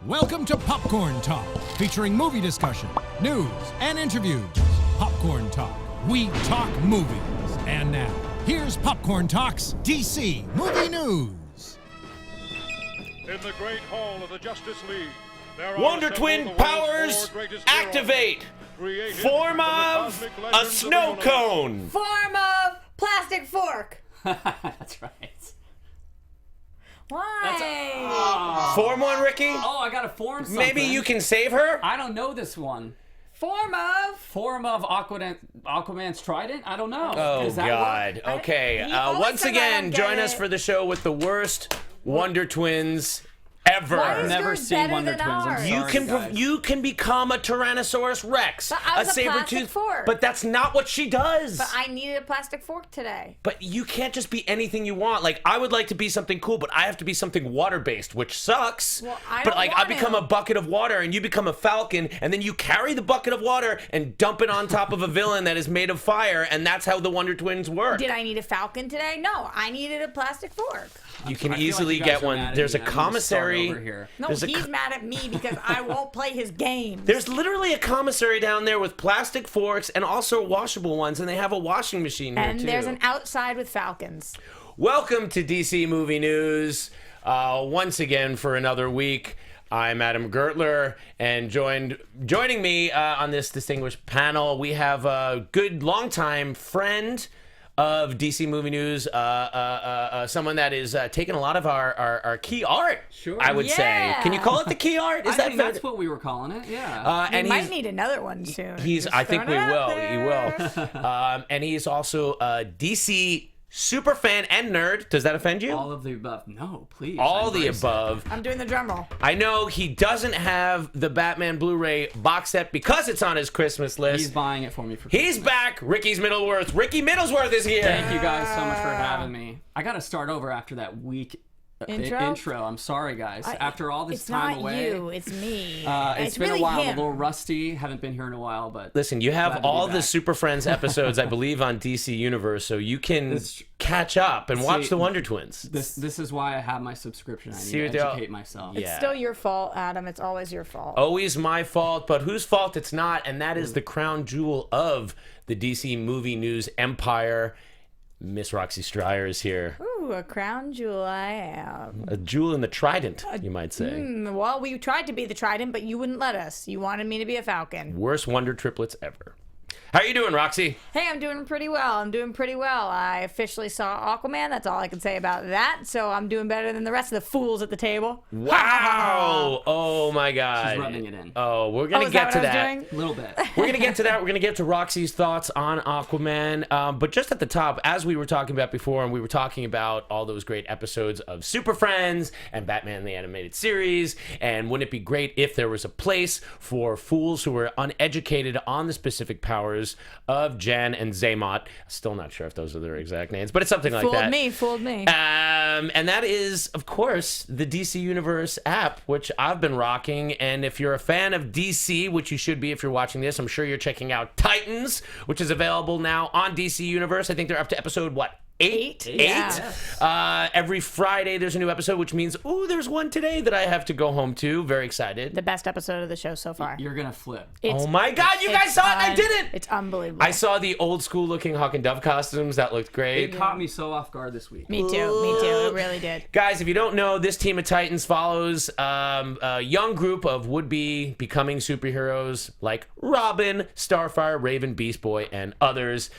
Welcome to Popcorn Talk, featuring movie discussion, news, and interviews. Popcorn Talk. We talk movies. And now, here's Popcorn Talk's DC Movie News. In the Great Hall of the Justice League, there are Wonder Twin powers activate. Form of a snow cone. Form of plastic fork. That's right. Why? Form one, Ricky? Oh, I gotta form something. Maybe you can save her? I don't know this one. Form of Aquaman's trident? I don't know. Oh, Does that God. work? Okay. He always Once said I again, don't get join us it. for the show with the worst Wonder Twins ever. Why is Never yours seen better Wonder than Twins. I'm ours? sorry, You can guys. you can become a Tyrannosaurus Rex, But I was a saber-tooth, plastic fork. but that's not what she does. But I needed a plastic fork today. But you can't just be anything you want. Like, I would like to be something cool, but I have to be something water-based, which sucks. Well, I but don't like, I want become to. a bucket of water, and you become a falcon, and then you carry the bucket of water and dump it on top of a villain that is made of fire, and that's how the Wonder Twins work. Did I need a falcon today? No, I needed a plastic fork. You can I feel like easily you guys get are one. mad at There's a me. I need to start commissary. over here. No, There's a he's mad at me because I won't play his games. There's literally a commissary down there with plastic forks and also washable ones, and they have a washing machine here, and too. there's an outside with falcons. Welcome to DC Movie News. Once again for another week. I'm Adam Gertler, and joining me on this distinguished panel, we have a good longtime friend of DC Movie News, someone that is taking a lot of our key art, Sure. I would say. Yeah. Can you call it the key art? Is I mean, that's what we were calling it, yeah. and We he's, might need another one soon. Just I think we throwing it out will. there. He will. And he is also a DC super fan and nerd. Does that offend you? All of the above. No, please. All the embrace it. above. I'm doing the drum roll. I know he doesn't have the Batman Blu-ray box set because it's on his Christmas list. He's buying it for me for He's Christmas. back. Ricky Middlesworth. Ricky Middlesworth is here. Thank you guys so much for having me. I gotta start over after that weak Intro? I'm sorry, guys. After all this it's time not away. you, it's me. It's been really a while. him. I'm a little rusty. Haven't been here in a while, but Listen, you Glad have to be all the back. Super Friends episodes, I believe, on DC Universe, so you can It's- catch up and watch See, the Wonder Twins. this is why I have my subscription. I need See what to they- educate myself. Yeah. It's still your fault, Adam. It's always your fault. Always my fault, but whose fault it's not, and that is the crown jewel of the DC Movie News empire. Miss Roxy Striar is here. Ooh, a crown jewel I am. A jewel in the trident, you might say. Well, we tried to be the trident, but you wouldn't let us. You wanted me to be a falcon. Worst Wonder triplets ever. How are you doing, Roxy? Hey, I'm doing pretty well. I officially saw Aquaman. That's all I can say about that. So I'm doing better than the rest of the fools at the table. Wow! Oh my God! She's rubbing it in. Oh, we're gonna is get that to what I that. was doing? A little bit. We're gonna get to that. We're gonna get to Roxy's thoughts on Aquaman. But just at the top, as we were talking about before, and we were talking about all those great episodes of Super Friends and Batman the Animated Series, and wouldn't it be great if there was a place for fools who were uneducated on the specific powers of Jan and Zaymot? Still not sure if those are their exact names, but it's something like that. Fooled me. And that is, of course, the DC Universe app, which I've been rocking. And if you're a fan of DC, which you should be if you're watching this, I'm sure you're checking out Titans, which is available now on DC Universe. I think they're up to episode, what? Eight? Yeah. Every Friday there's a new episode, which means, ooh, there's one today that I have to go home to. Very excited. The best episode of the show so far. You're gonna flip. Oh my God, you guys saw it and I didn't! It's unbelievable. I saw the old school looking Hawk and Dove costumes. That looked great. It caught me so off guard this week. Me too. It really did. Guys, if you don't know, this team of Titans follows a young group of would-be becoming superheroes like Robin, Starfire, Raven, Beast Boy, and others.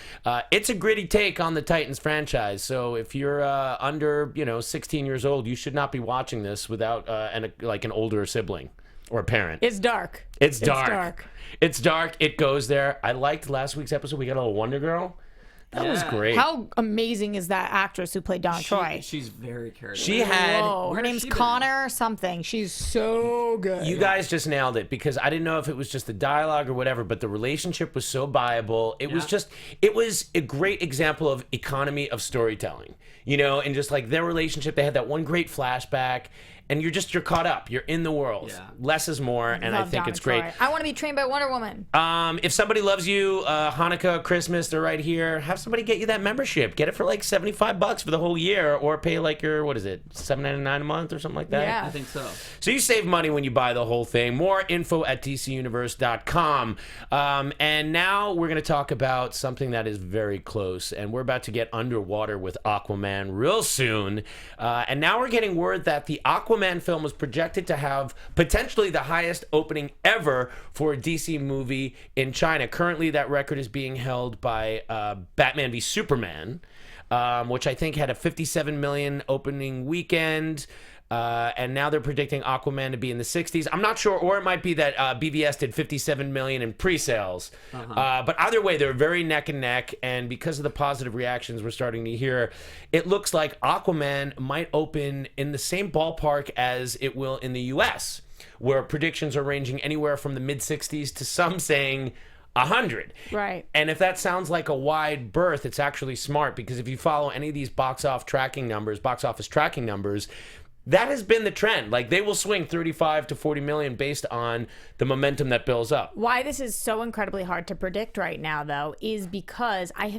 It's a gritty take on the Titans franchise. So if you're under 16 years old, you should not be watching this without an older sibling or a parent. It's dark. It's dark. It's dark. It goes there. I liked last week's episode. We got a little Wonder Girl. That was Yeah. great. How amazing is that actress who played Donna Troy? She's very charismatic. She had. Whoa, her Where's name's she been? Connor or something. She's so good. You guys just nailed it, because I didn't know if it was just the dialogue or whatever, but the relationship was so viable. It was a great example of economy of storytelling, and just like their relationship, they had that one great flashback. and you're caught up. You're in the world. Yeah. Less is more, and I Love think Donna it's great. Troy. I want to be trained by Wonder Woman. If somebody loves you, Hanukkah, Christmas, they're right here. Have somebody get you that membership. Get it for like $75 for the whole year, or pay like your, what is it, $7.99 a month or something like that? Yeah. I think so. So you save money when you buy the whole thing. More info at dcuniverse.com. And now we're going to talk about something that is very close, and we're about to get underwater with Aquaman real soon. And now we're getting word that the Aquaman film was projected to have potentially the highest opening ever for a DC movie in China. Currently, that record is being held by Batman v Superman, which I think had a 57 million opening weekend. And now they're predicting Aquaman to be in the 60s. I'm not sure, or it might be that BVS did 57 million in pre-sales. But either way, they're very neck and neck. And because of the positive reactions we're starting to hear, it looks like Aquaman might open in the same ballpark as it will in the US, where predictions are ranging anywhere from the mid-60s to some saying 100. Right. And if that sounds like a wide berth, it's actually smart, because if you follow any of these box office tracking numbers, that has been the trend. Like, they will swing 35 to 40 million based on the momentum that builds up. Why this is so incredibly hard to predict right now, though, is because I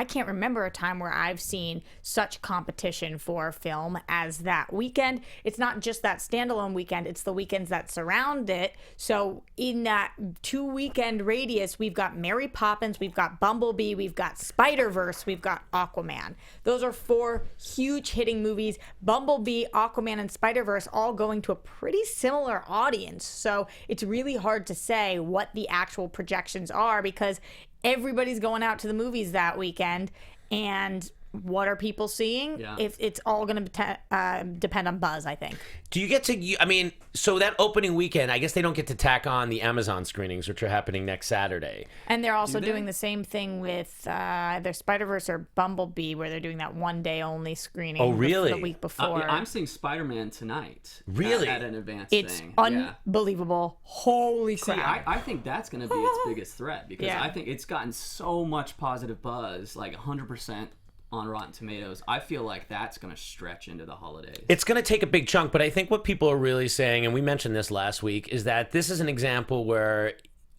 can't remember a time where I've seen such competition for film as that weekend. It's not just that standalone weekend, it's the weekends that surround it. So in that 2-weekend radius, we've got Mary Poppins, we've got Bumblebee, we've got Spider-Verse, we've got Aquaman. Those are 4 huge hitting movies. Bumblebee, Aquaman, and Spider-Verse all going to a pretty similar audience. So it's really hard to say what the actual projections are, because everybody's going out to the movies that weekend, and what are people seeing? Yeah. If it's all going to depend on buzz, I think. Do you get to, I mean, so that opening weekend, I guess they don't get to tack on the Amazon screenings, which are happening next Saturday. And they're also they? doing the same thing with either Spider-Verse or Bumblebee, where they're doing that one-day only screening. Oh, really? The week before. Yeah, I'm seeing Spider-Man tonight. Really? At an advanced It's thing. Yeah. unbelievable. Holy See, crap. I think that's going to be its biggest threat, because Yeah. I think it's gotten so much positive buzz, like 100% on Rotten Tomatoes. I feel like that's going to stretch into the holidays. It's going to take a big chunk, but I think what people are really saying, and we mentioned this last week, is that this is an example where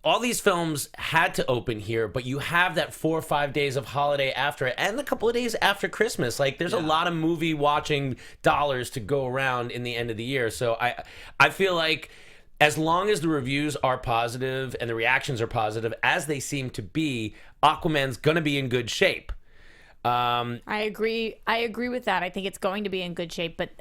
all these films had to open here, but you have that 4 or 5 days of holiday after it, and a couple of days after Christmas. Like, there's a lot of movie watching dollars to go around in the end of the year. So I feel like as long as the reviews are positive and the reactions are positive, as they seem to be, Aquaman's going to be in good shape. I agree with that. I think it's going to be in good shape, but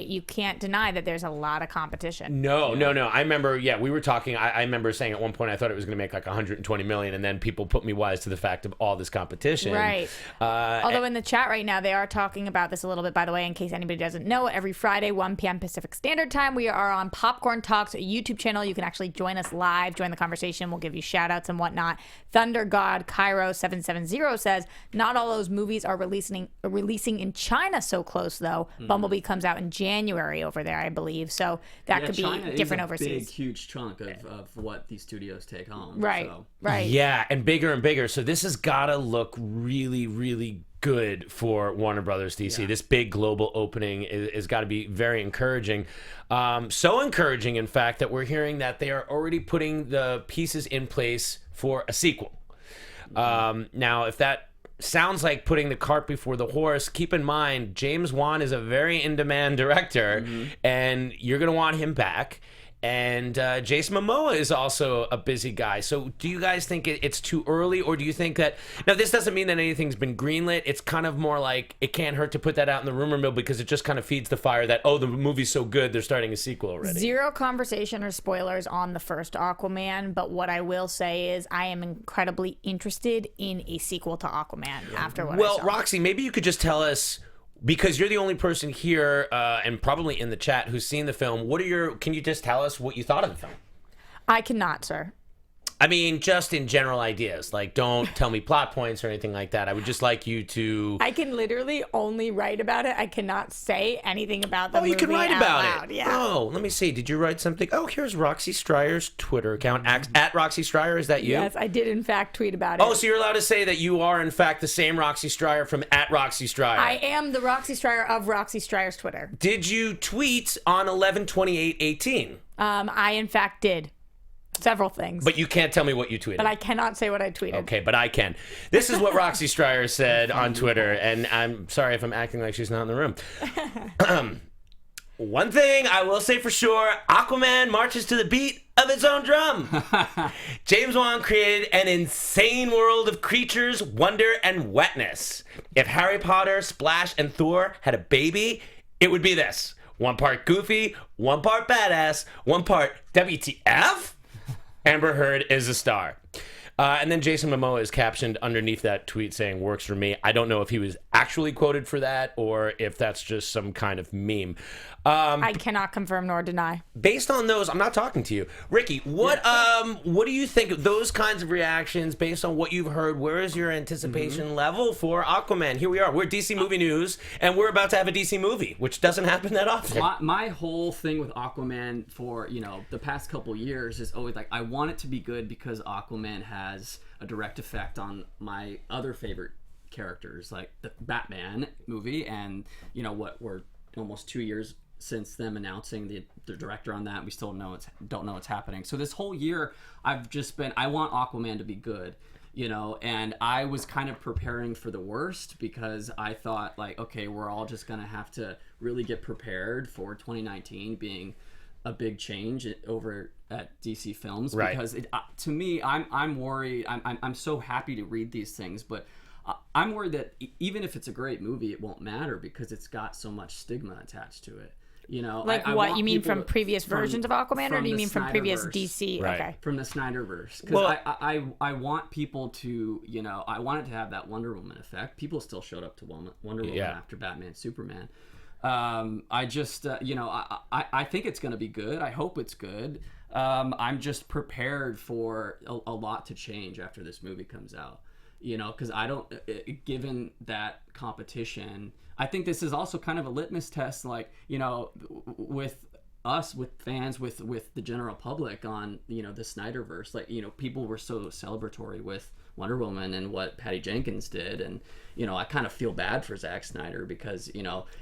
you can't deny that there's a lot of competition. No. I remember, we were talking. I remember saying at one point I thought it was going to make like 120 million, and then people put me wise to the fact of all this competition. Right. Although in the chat right now, they are talking about this a little bit, by the way, in case anybody doesn't know. Every Friday, 1 p.m. Pacific Standard Time, we are on Popcorn Talks YouTube channel. You can actually join us live, join the conversation. We'll give you shout outs and whatnot. Thunder God Cairo 770 says, not all those movies are releasing in China so close, though. Bumblebee comes out in January over there, I believe. So that could China be different is a overseas. big, huge chunk of what these studios take home. Right, So. right. Yeah, and bigger. So this has got to look really, really good for Warner Brothers DC. Yeah. This big global opening is got to be very encouraging. So encouraging, in fact, that we're hearing that they are already putting the pieces in place for a sequel. Now, if that sounds like putting the cart before the horse, keep in mind James Wan is a very in-demand director, and you're going to want him back. And Jason Momoa is also a busy guy. So do you guys think it's too early, or do you think that... Now, this doesn't mean that anything's been greenlit. It's kind of more like it can't hurt to put that out in the rumor mill, because it just kind of feeds the fire that, the movie's so good, they're starting a sequel already. Zero conversation or spoilers on the first Aquaman, but what I will say is I am incredibly interested in a sequel to Aquaman after what I saw. Roxy, maybe you could just tell us, because you're the only person here and probably in the chat who's seen the film, can you just tell us what you thought of the film? I cannot, sir. I mean, just in general ideas. Like, don't tell me plot points or anything like that. I would just like you to... I can literally only write about it. I cannot say anything about the movie. Oh, you can write about loud. it. Yeah. Oh, let me see. Did you write something? Oh, here's Roxy Striar's Twitter account. At Roxy Striar, is that you? Yes, I did in fact tweet about it. Oh, so you're allowed to say that you are, in fact, the same Roxy Striar from at Roxy Striar. I am the Roxy Striar of Roxy Striar's Twitter. Did you tweet on 11/28/18? I in fact did. Several things. But you can't tell me what you tweeted. But I cannot say what I tweeted. Okay, but I can. This is what Roxy Striar said on Twitter, and I'm sorry if I'm acting like she's not in the room. One thing I will say for sure, Aquaman marches to the beat of its own drum. James Wan created an insane world of creatures, wonder, and wetness. If Harry Potter, Splash, and Thor had a baby, it would be this. One part goofy, one part badass, one part WTF? Amber Heard is a star. And then Jason Momoa is captioned underneath that tweet saying, works for me. I don't know if he was actually quoted for that or if that's just some kind of meme. I cannot confirm nor deny. Based on those, I'm not talking to you. Ricky, what do you think of those kinds of reactions based on what you've heard? Where is your anticipation level for Aquaman? Here we are. We're DC Movie News, and we're about to have a DC movie, which doesn't happen that often. My whole thing with Aquaman for, the past couple years is always like, I want it to be good because Aquaman has a direct effect on my other favorite characters, like the Batman movie, and, what we're almost 2 years since them announcing the director on that. We still don't know what's happening. So this whole year, I want Aquaman to be good, and I was kind of preparing for the worst because I thought like, okay, we're all just gonna have to really get prepared for 2019 being a big change over at DC Films, right? Because to me, I'm worried. I'm so happy to read these things, but I'm worried that even if it's a great movie, it won't matter because it's got so much stigma attached to it. Like what you mean from previous versions of Aquaman, or do you mean from previous DC? Right. Okay. From the Snyderverse, because I want people to, I want it to have that Wonder Woman effect. People still showed up to Wonder Woman after Batman, Superman. I just, I think it's going to be good. I hope it's good. I'm just prepared for a lot to change after this movie comes out. Because I don't, given that competition, I think this is also kind of a litmus test, like, with us, with fans, with the general public on, the Snyderverse. Like, people were so celebratory with Wonder Woman and what Patty Jenkins did. And, I kind of feel bad for Zack Snyder because,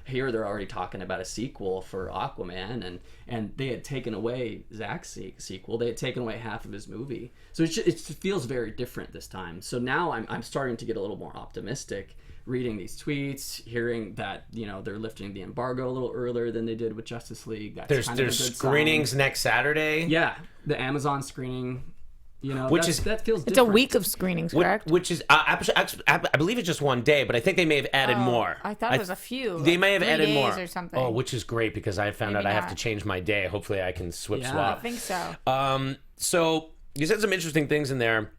here they're already talking about a sequel for Aquaman and they had taken away Zack's sequel. They had taken away half of his movie. So it just feels very different this time. So now I'm starting to get a little more optimistic reading these tweets, hearing that, they're lifting the embargo a little earlier than they did with Justice League. That's There's kind of a good screenings sign. next Saturday. Yeah, the Amazon screening. Which that feels It's different. a week of screenings, correct? Which is, I believe it's just one day, but I think they may have added more. I thought it was a few. They may have 3 added days more or something. Oh, which is great because I found out I have to not. change my day. Hopefully, I can swap. I think so. So you said some interesting things in there.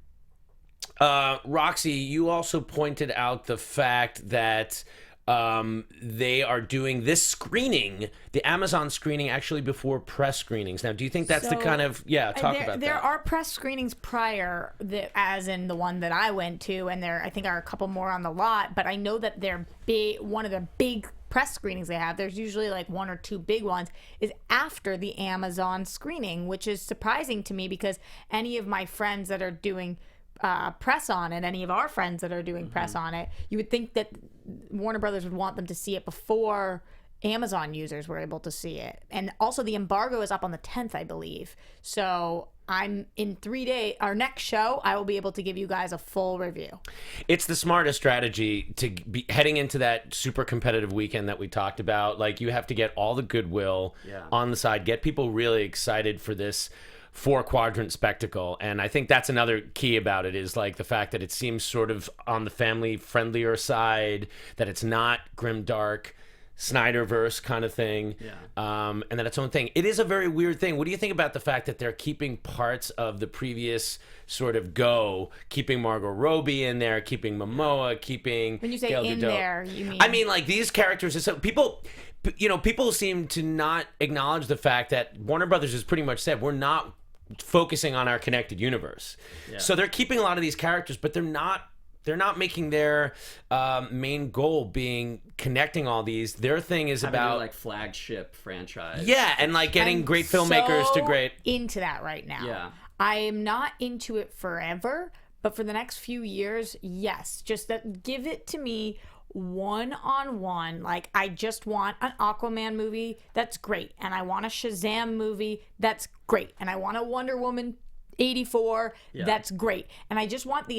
Roxy, you also pointed out the fact that they are doing this screening, the Amazon screening, actually before press screenings. Now, do you think that's the kind of talk about that? There are press screenings prior, as in the one that I went to, and there I think are a couple more on the lot. But I know that they're big. One of the big press screenings they have, there's usually like 1 or 2 big ones, is after the Amazon screening, which is surprising to me because any of my friends that are doing press on it, any of our friends that are doing press on it, you would think that Warner Brothers would want them to see it before Amazon users were able to see it. And also the embargo is up on the 10th, I believe. So I'm in 3 days, our next show, I will be able to give you guys a full review. It's the smartest strategy to be heading into that super competitive weekend that we talked about. Like, you have to get all the goodwill on the side, get people really excited for this 4-quadrant spectacle. And I think that's another key about it, is like the fact that it seems sort of on the family friendlier side, that it's not grimdark Snyderverse kind of thing, and then its own thing. It is a very weird thing. What do you think about the fact that they're keeping parts of the previous sort of keeping Margot Robbie in there, keeping Momoa, keeping When you say Gal in Gadot? there, you mean? I mean, like, these characters, so people seem to not acknowledge the fact that Warner Brothers has pretty much said, we're not focusing on our connected universe. So they're keeping a lot of these characters, but they're not making their main goal being connecting all these. Their thing is Having about their, like, flagship franchise. Yeah, and like getting I'm great filmmakers to so great. into that right now. Yeah. I am not into it forever, but for the next few years, yes. Just that, give it to me one-on-one. Like, I just want an Aquaman movie that's great, and I want a Shazam movie that's great, and I want a Wonder Woman 84 that's great, and I just want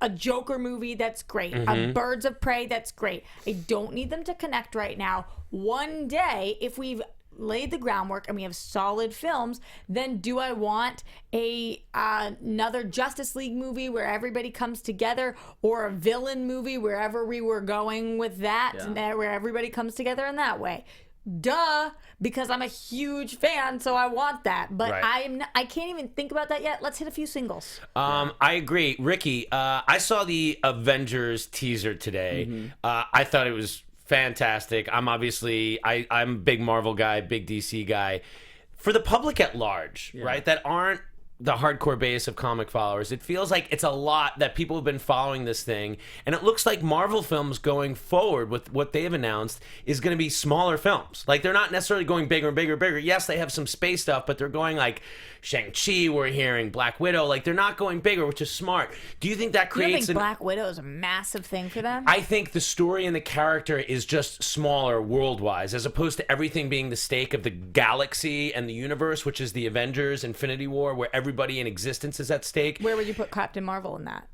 a Joker movie that's great, a Birds of Prey that's great. I don't need them to connect right now. One day, if we've laid the groundwork and we have solid films, then do I want another Justice League movie where everybody comes together, or a villain movie, wherever we were going with that, where everybody comes together in that way? Duh, because I'm a huge fan, so I want that. But I can't even think about that yet. Let's hit a few singles. I agree. Ricky, I saw the Avengers teaser today. I thought it was fantastic. I'm a big Marvel guy, big DC guy. For the public at large, right, that aren't the hardcore base of comic followers, it feels like it's a lot that people have been following this thing, and it looks like Marvel films going forward with what they've announced is going to be smaller films. Like, they're not necessarily going bigger and bigger and bigger. Yes, they have some space stuff, but they're going like Shang-Chi, we're hearing Black Widow. Like, they're not going bigger, which is smart. Do you think that You don't creates think Black Widow is a massive thing for them? I think the story and the character is just smaller world-wise, as opposed to everything being the stake of the galaxy and the universe, which is the Avengers, Infinity War, where everybody in existence is at stake. Where would you put Captain Marvel in that?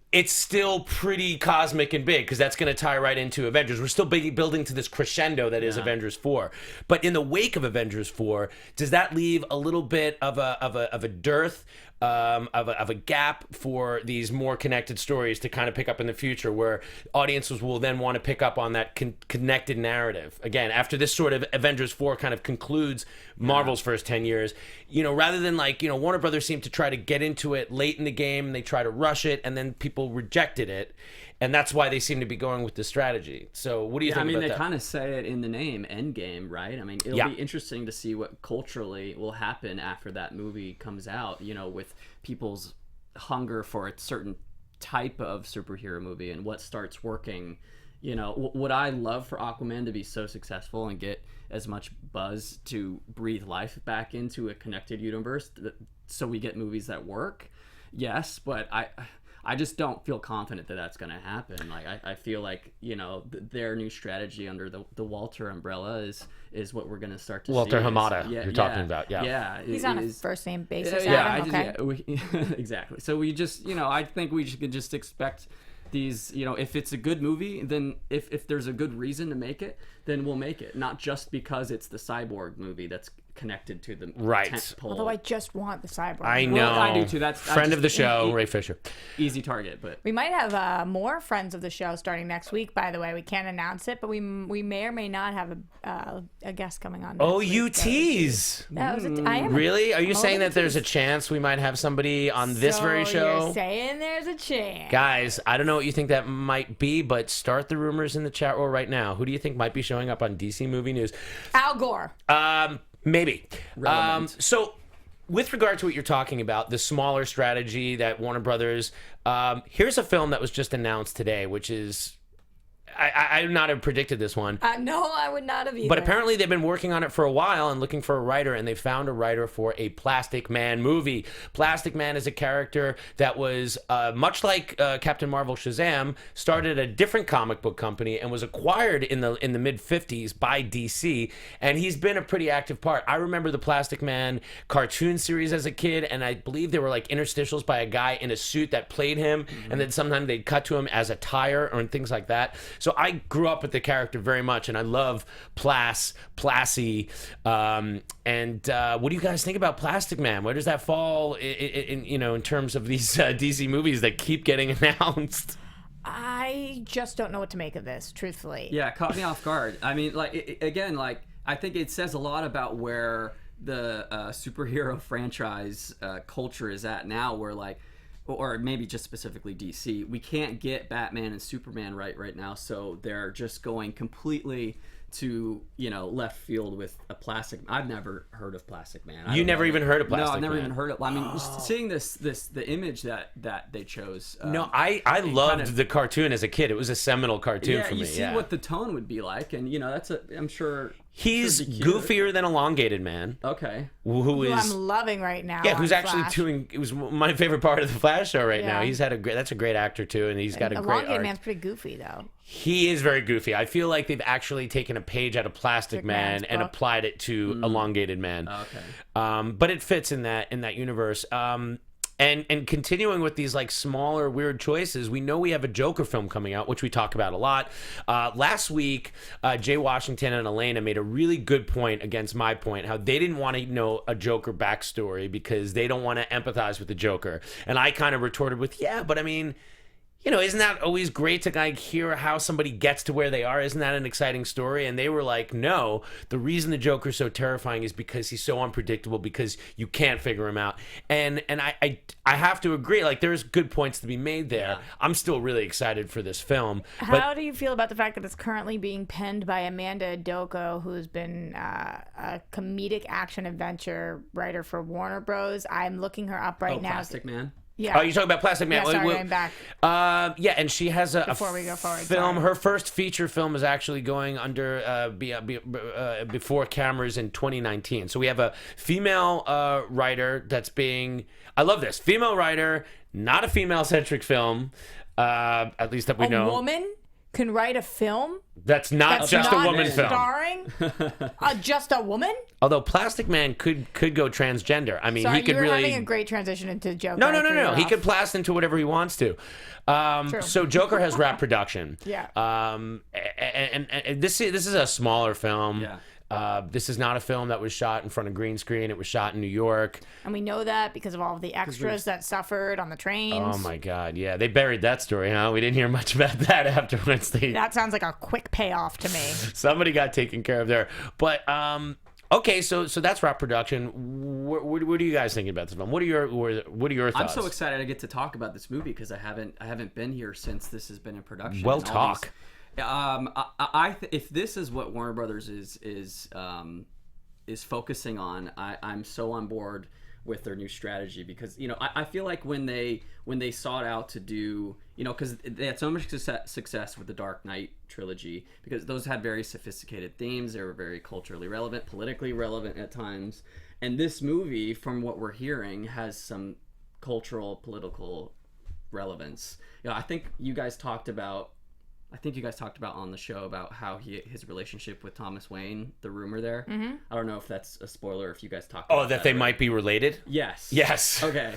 It's still pretty cosmic and big, because that's going to tie right into Avengers. We're still building to this crescendo that is Avengers 4. But in the wake of Avengers 4, does that leave a little bit of a dearth, of a gap for these more connected stories to kind of pick up in the future, where audiences will then want to pick up on that connected narrative again after this sort of Avengers 4 kind of concludes Marvel's first 10 years? Rather than Warner Brothers seemed to try to get into it late in the game, and they try to rush it, and then people rejected it, and that's why they seem to be going with this strategy. So what do you think about that? They kind of say it in the name, Endgame, right? I mean, it'll be interesting to see what culturally will happen after that movie comes out, with people's hunger for a certain type of superhero movie and what starts working. Would I love for Aquaman to be so successful and get as much buzz to breathe life back into a connected universe so we get movies that work? Yes, but I just don't feel confident that that's going to happen. Like, I feel like, their new strategy under the Walter umbrella is what we're going to start to Walter see. Hamada, you're talking about, Yeah. He's on a first name basis. Exactly. So we just, I think we should just expect these, if it's a good movie, then if there's a good reason to make it, then we'll make it. Not just because it's the Cyborg movie that's connected to the tent pole. Although I just want the Cyborg. I know. Well, I do too. That's friend of the show, Ray Fisher. Easy target, but we might have more friends of the show starting next week. By the way, we can't announce it, but we may or may not have a guest coming on. Next week. You tease. I am really? Are you saying that there's a chance we might have somebody on this very show? You're saying there's a chance, guys. I don't know what you think that might be, but start the rumors in the chat room right now. Who do you think might be showing up on DC Movie News? Al Gore. Maybe. So, with regard to what you're talking about, the smaller strategy that Warner Brothers, here's a film that was just announced today, which is, I would not have predicted this one. No, I would not have either. But apparently they've been working on it for a while and looking for a writer, and they found a writer for a Plastic Man movie. Plastic Man is a character that was, much like Captain Marvel Shazam, started a different comic book company and was acquired in the mid-50s by DC, and he's been a pretty active part. I remember the Plastic Man cartoon series as a kid, and I believe there were like interstitials by a guy in a suit that played him, and then sometimes they'd cut to him as a tire or things like that. So I grew up with the character very much, and I love Plasty. What do you guys think about Plastic Man? Where does that fall in terms of these DC movies that keep getting announced? I just don't know what to make of this, truthfully. Yeah, caught me off guard. I mean, I think it says a lot about where the superhero franchise culture is at now, where or maybe just specifically DC, we can't get Batman and Superman right now, so they're just going completely to left field with a Plastic. I've never heard of Plastic Man. You never even heard of Plastic Man? No, I've never even heard of. I mean, just seeing the image that they chose. No, I loved the cartoon as a kid. It was a seminal cartoon for me. You see what the tone would be like, and I'm sure he's goofier than Elongated Man. Okay. Who is I'm loving right now. Yeah, who's actually Flash. doing. It was my favorite part of the Flash show right now. He's had a great. That's a great actor too, and he's got a great Elongated arc. Man's pretty goofy though. He is very goofy. I feel like they've actually taken a page out of Plastic Man and applied it to Elongated Man. Okay. But it fits in that universe. And continuing with these like smaller weird choices, we know we have a Joker film coming out, which we talk about a lot. Last week, Jay Washington and Elena made a really good point against my point, how they didn't want to know a Joker backstory because they don't want to empathize with the Joker. And I kind of retorted with, yeah, but I mean, isn't that always great to like hear how somebody gets to where they are? Isn't that an exciting story? And they were like, no, the reason the Joker's so terrifying is because he's so unpredictable, because you can't figure him out. And I have to agree, like there's good points to be made there. Yeah. I'm still really excited for this film. How do you feel about the fact that it's currently being penned by Amanda Idoko, who's been a comedic action adventure writer for Warner Bros? I'm looking her up right now. Plastic Man. Yeah. Oh, you're talking about Plastic Man. Yeah, sorry, I'm back. Yeah, and she has Before we go forward, film. sorry. Her first feature film is actually going under before cameras in 2019. So we have a female writer that's being. I love this female writer, not a female-centric film, at least that we know. A woman can write a film that's not just a woman film. Starring just a woman. Although Plastic Man could go transgender. I mean, Sorry, he could you're really having a great transition into Joker. No. He could plast into whatever he wants to. So Joker has rap production. Yeah. And this is a smaller film. Yeah. This is not a film that was shot in front of green screen. It was shot in New York. And we know that because of all of the extras that suffered on the trains. Oh my God, yeah, they buried that story, huh? We didn't hear much about that afterwards. That sounds like a quick payoff to me. Somebody got taken care of there, but okay, so that's rap production. What are you guys thinking about this film? What are your thoughts? I'm so excited I get to talk about this movie because I haven't been here since this has been in production. Well, talk. If this is what Warner Brothers is focusing on, I'm so on board with their new strategy because I feel like when they sought out to do because they had so much success with the Dark Knight trilogy because those had very sophisticated themes. They were very culturally relevant, politically relevant at times, and this movie, from what we're hearing, has some cultural, political relevance. I think you guys talked about on the show about how his relationship with Thomas Wayne, the rumor there. Mm-hmm. I don't know if that's a spoiler if you guys talked about that they might be related? Yes. Okay.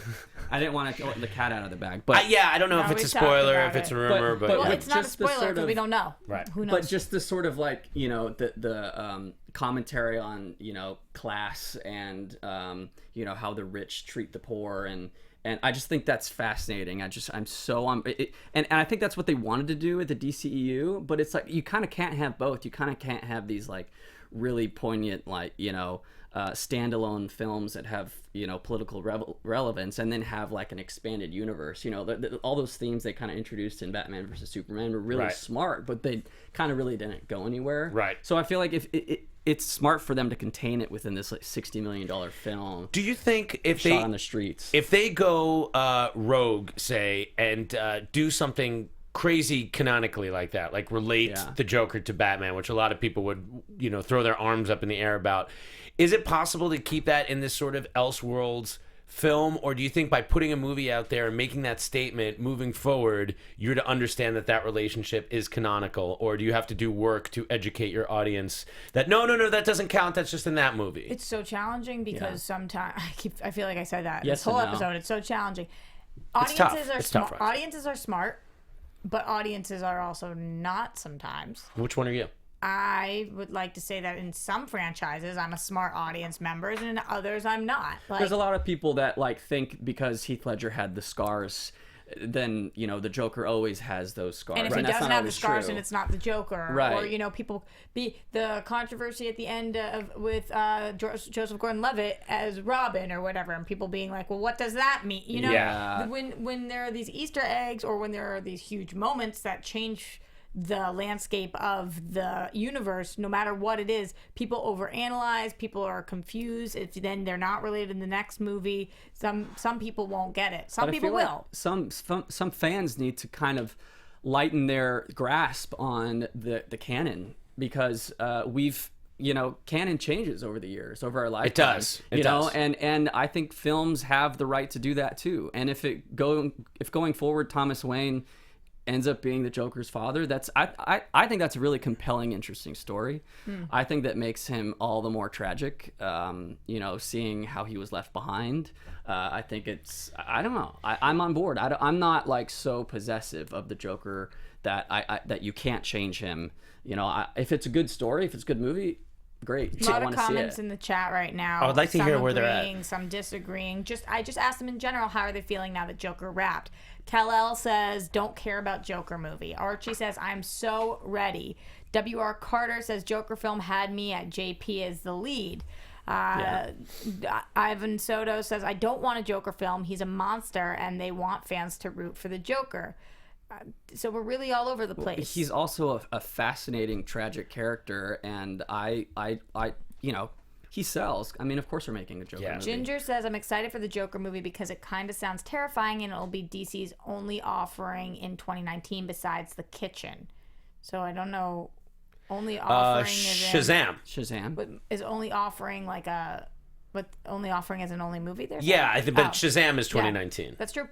I didn't want to let the cat out of the bag. But I don't know if it's a spoiler, if it's a rumor, but well, it's not a spoiler because we don't know. Right. Who knows? But just the sort of like, the commentary on, class and, how the rich treat the poor and I just think that's fascinating. I'm so on it, and I think that's what they wanted to do at the DCEU, but it's like you kind of can't have both. You kind of can't have these like really poignant like standalone films that have political relevance and then have like an expanded universe. All those themes they kind of introduced in Batman versus Superman were really smart, but they kind of really didn't go anywhere. Right. So I feel like if it's smart for them to contain it within this like $60 million film. Do you think if shot on the streets, if they go rogue, say, and do something crazy canonically like that, like relate the Joker to Batman, which a lot of people would throw their arms up in the air about, is it possible to keep that in this sort of Elseworlds film, or do you think by putting a movie out there and making that statement moving forward, you're to understand that relationship is canonical, or do you have to do work to educate your audience that no, that doesn't count, that's just in that movie? It's so challenging because sometimes I feel like I said that yes this whole no. episode. It's so challenging. It's tough. Audiences are smart, but audiences are also not sometimes. Which one are you? I would like to say that in some franchises I'm a smart audience member, and in others I'm not. There's a lot of people that like think because Heath Ledger had the scars, then the Joker always has those scars. And if he doesn't have the scars, then it's not the Joker. Right. Or people the controversy at the end with Joseph Gordon-Levitt as Robin or whatever, and people being like, well, what does that mean? Yeah. When there are these Easter eggs or when there are these huge moments that change the landscape of the universe, no matter what it is. People overanalyze, people are confused. If then they're not related in the next movie, some people won't get it. Some people will. Like some fans need to kind of lighten their grasp on the canon, because canon changes over the years, over our lifetime. It does. And I think films have the right to do that too. And if going forward, Thomas Wayne ends up being the Joker's father, I think that's a really compelling, interesting story. I think that makes him all the more tragic, seeing how he was left behind. I think I don't know. I'm on board. I'm not like so possessive of the Joker that that you can't change him. If it's a good story, if it's a good movie, great. A lot of comments in the chat right now. I would like to hear where they're at. Some disagreeing. I just asked them in general, how are they feeling now that Joker wrapped? Kal-El says, don't care about Joker movie. Archie says, I'm so ready. W.R. Carter says, Joker film had me at JP as the lead. Ivan Soto says, I don't want a Joker film. He's a monster, and they want fans to root for the Joker. So we're really all over the place. He's also a fascinating, tragic character, and he sells. I mean, of course we're making a Joker movie. Ginger says, I'm excited for the Joker movie because it kind of sounds terrifying, and it'll be DC's only offering in 2019 besides The Kitchen. So I don't know. Only offering Shazam. But is only offering only offering as an only movie there? Yeah, but Shazam is 2019. Yeah, that's true.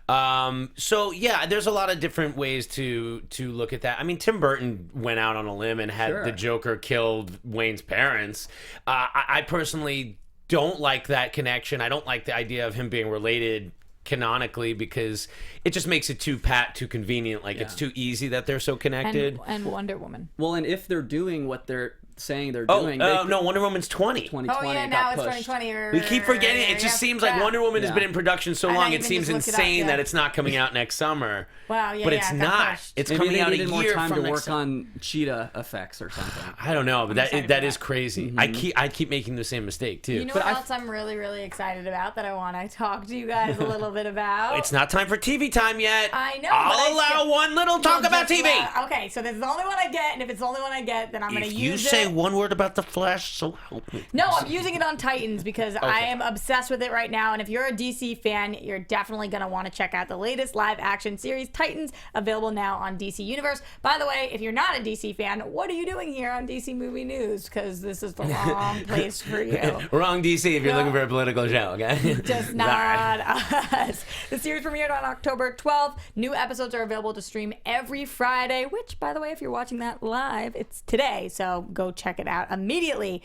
There's a lot of different ways to look at that. I mean, Tim Burton went out on a limb and had the Joker killed Wayne's parents. I personally don't like that connection. I don't like the idea of him being related canonically, because it just makes it too convenient. It's too easy that they're so connected. And Wonder Woman. Well, and if they're doing what they're saying they're doing. No, Wonder Woman's 2020. Oh yeah, now it's 2020. We keep forgetting. It just seems like Wonder Woman has been in production so long. It seems insane that it's not coming out next summer. Wow, yeah, but it's not. It's coming out a year more time from to next work on cheetah effects or something. I don't know, but that is crazy. Mm-hmm. I keep making the same mistake too. You know what else I'm really, really excited about that I want to talk to you guys a little bit about? It's not time for TV time yet. I know. I'll allow one little talk about TV. Okay, so this is the only one I get, and if it's the only one I get, then I'm going to use it. If you say one word about the Flash, so help me. No, I'm using it on Titans because I am obsessed with it right now. And if you're a DC fan, you're definitely going to want to check out the latest live action series, Titans, available now on DC Universe. By the way, if you're not a DC fan, what are you doing here on DC Movie News? Because this is the wrong place for you. Wrong DC if you're looking for a political show, okay? Just not us. The series premiered on October 12th. New episodes are available to stream every Friday, which, by the way, if you're watching that live, it's today. So go check it out immediately.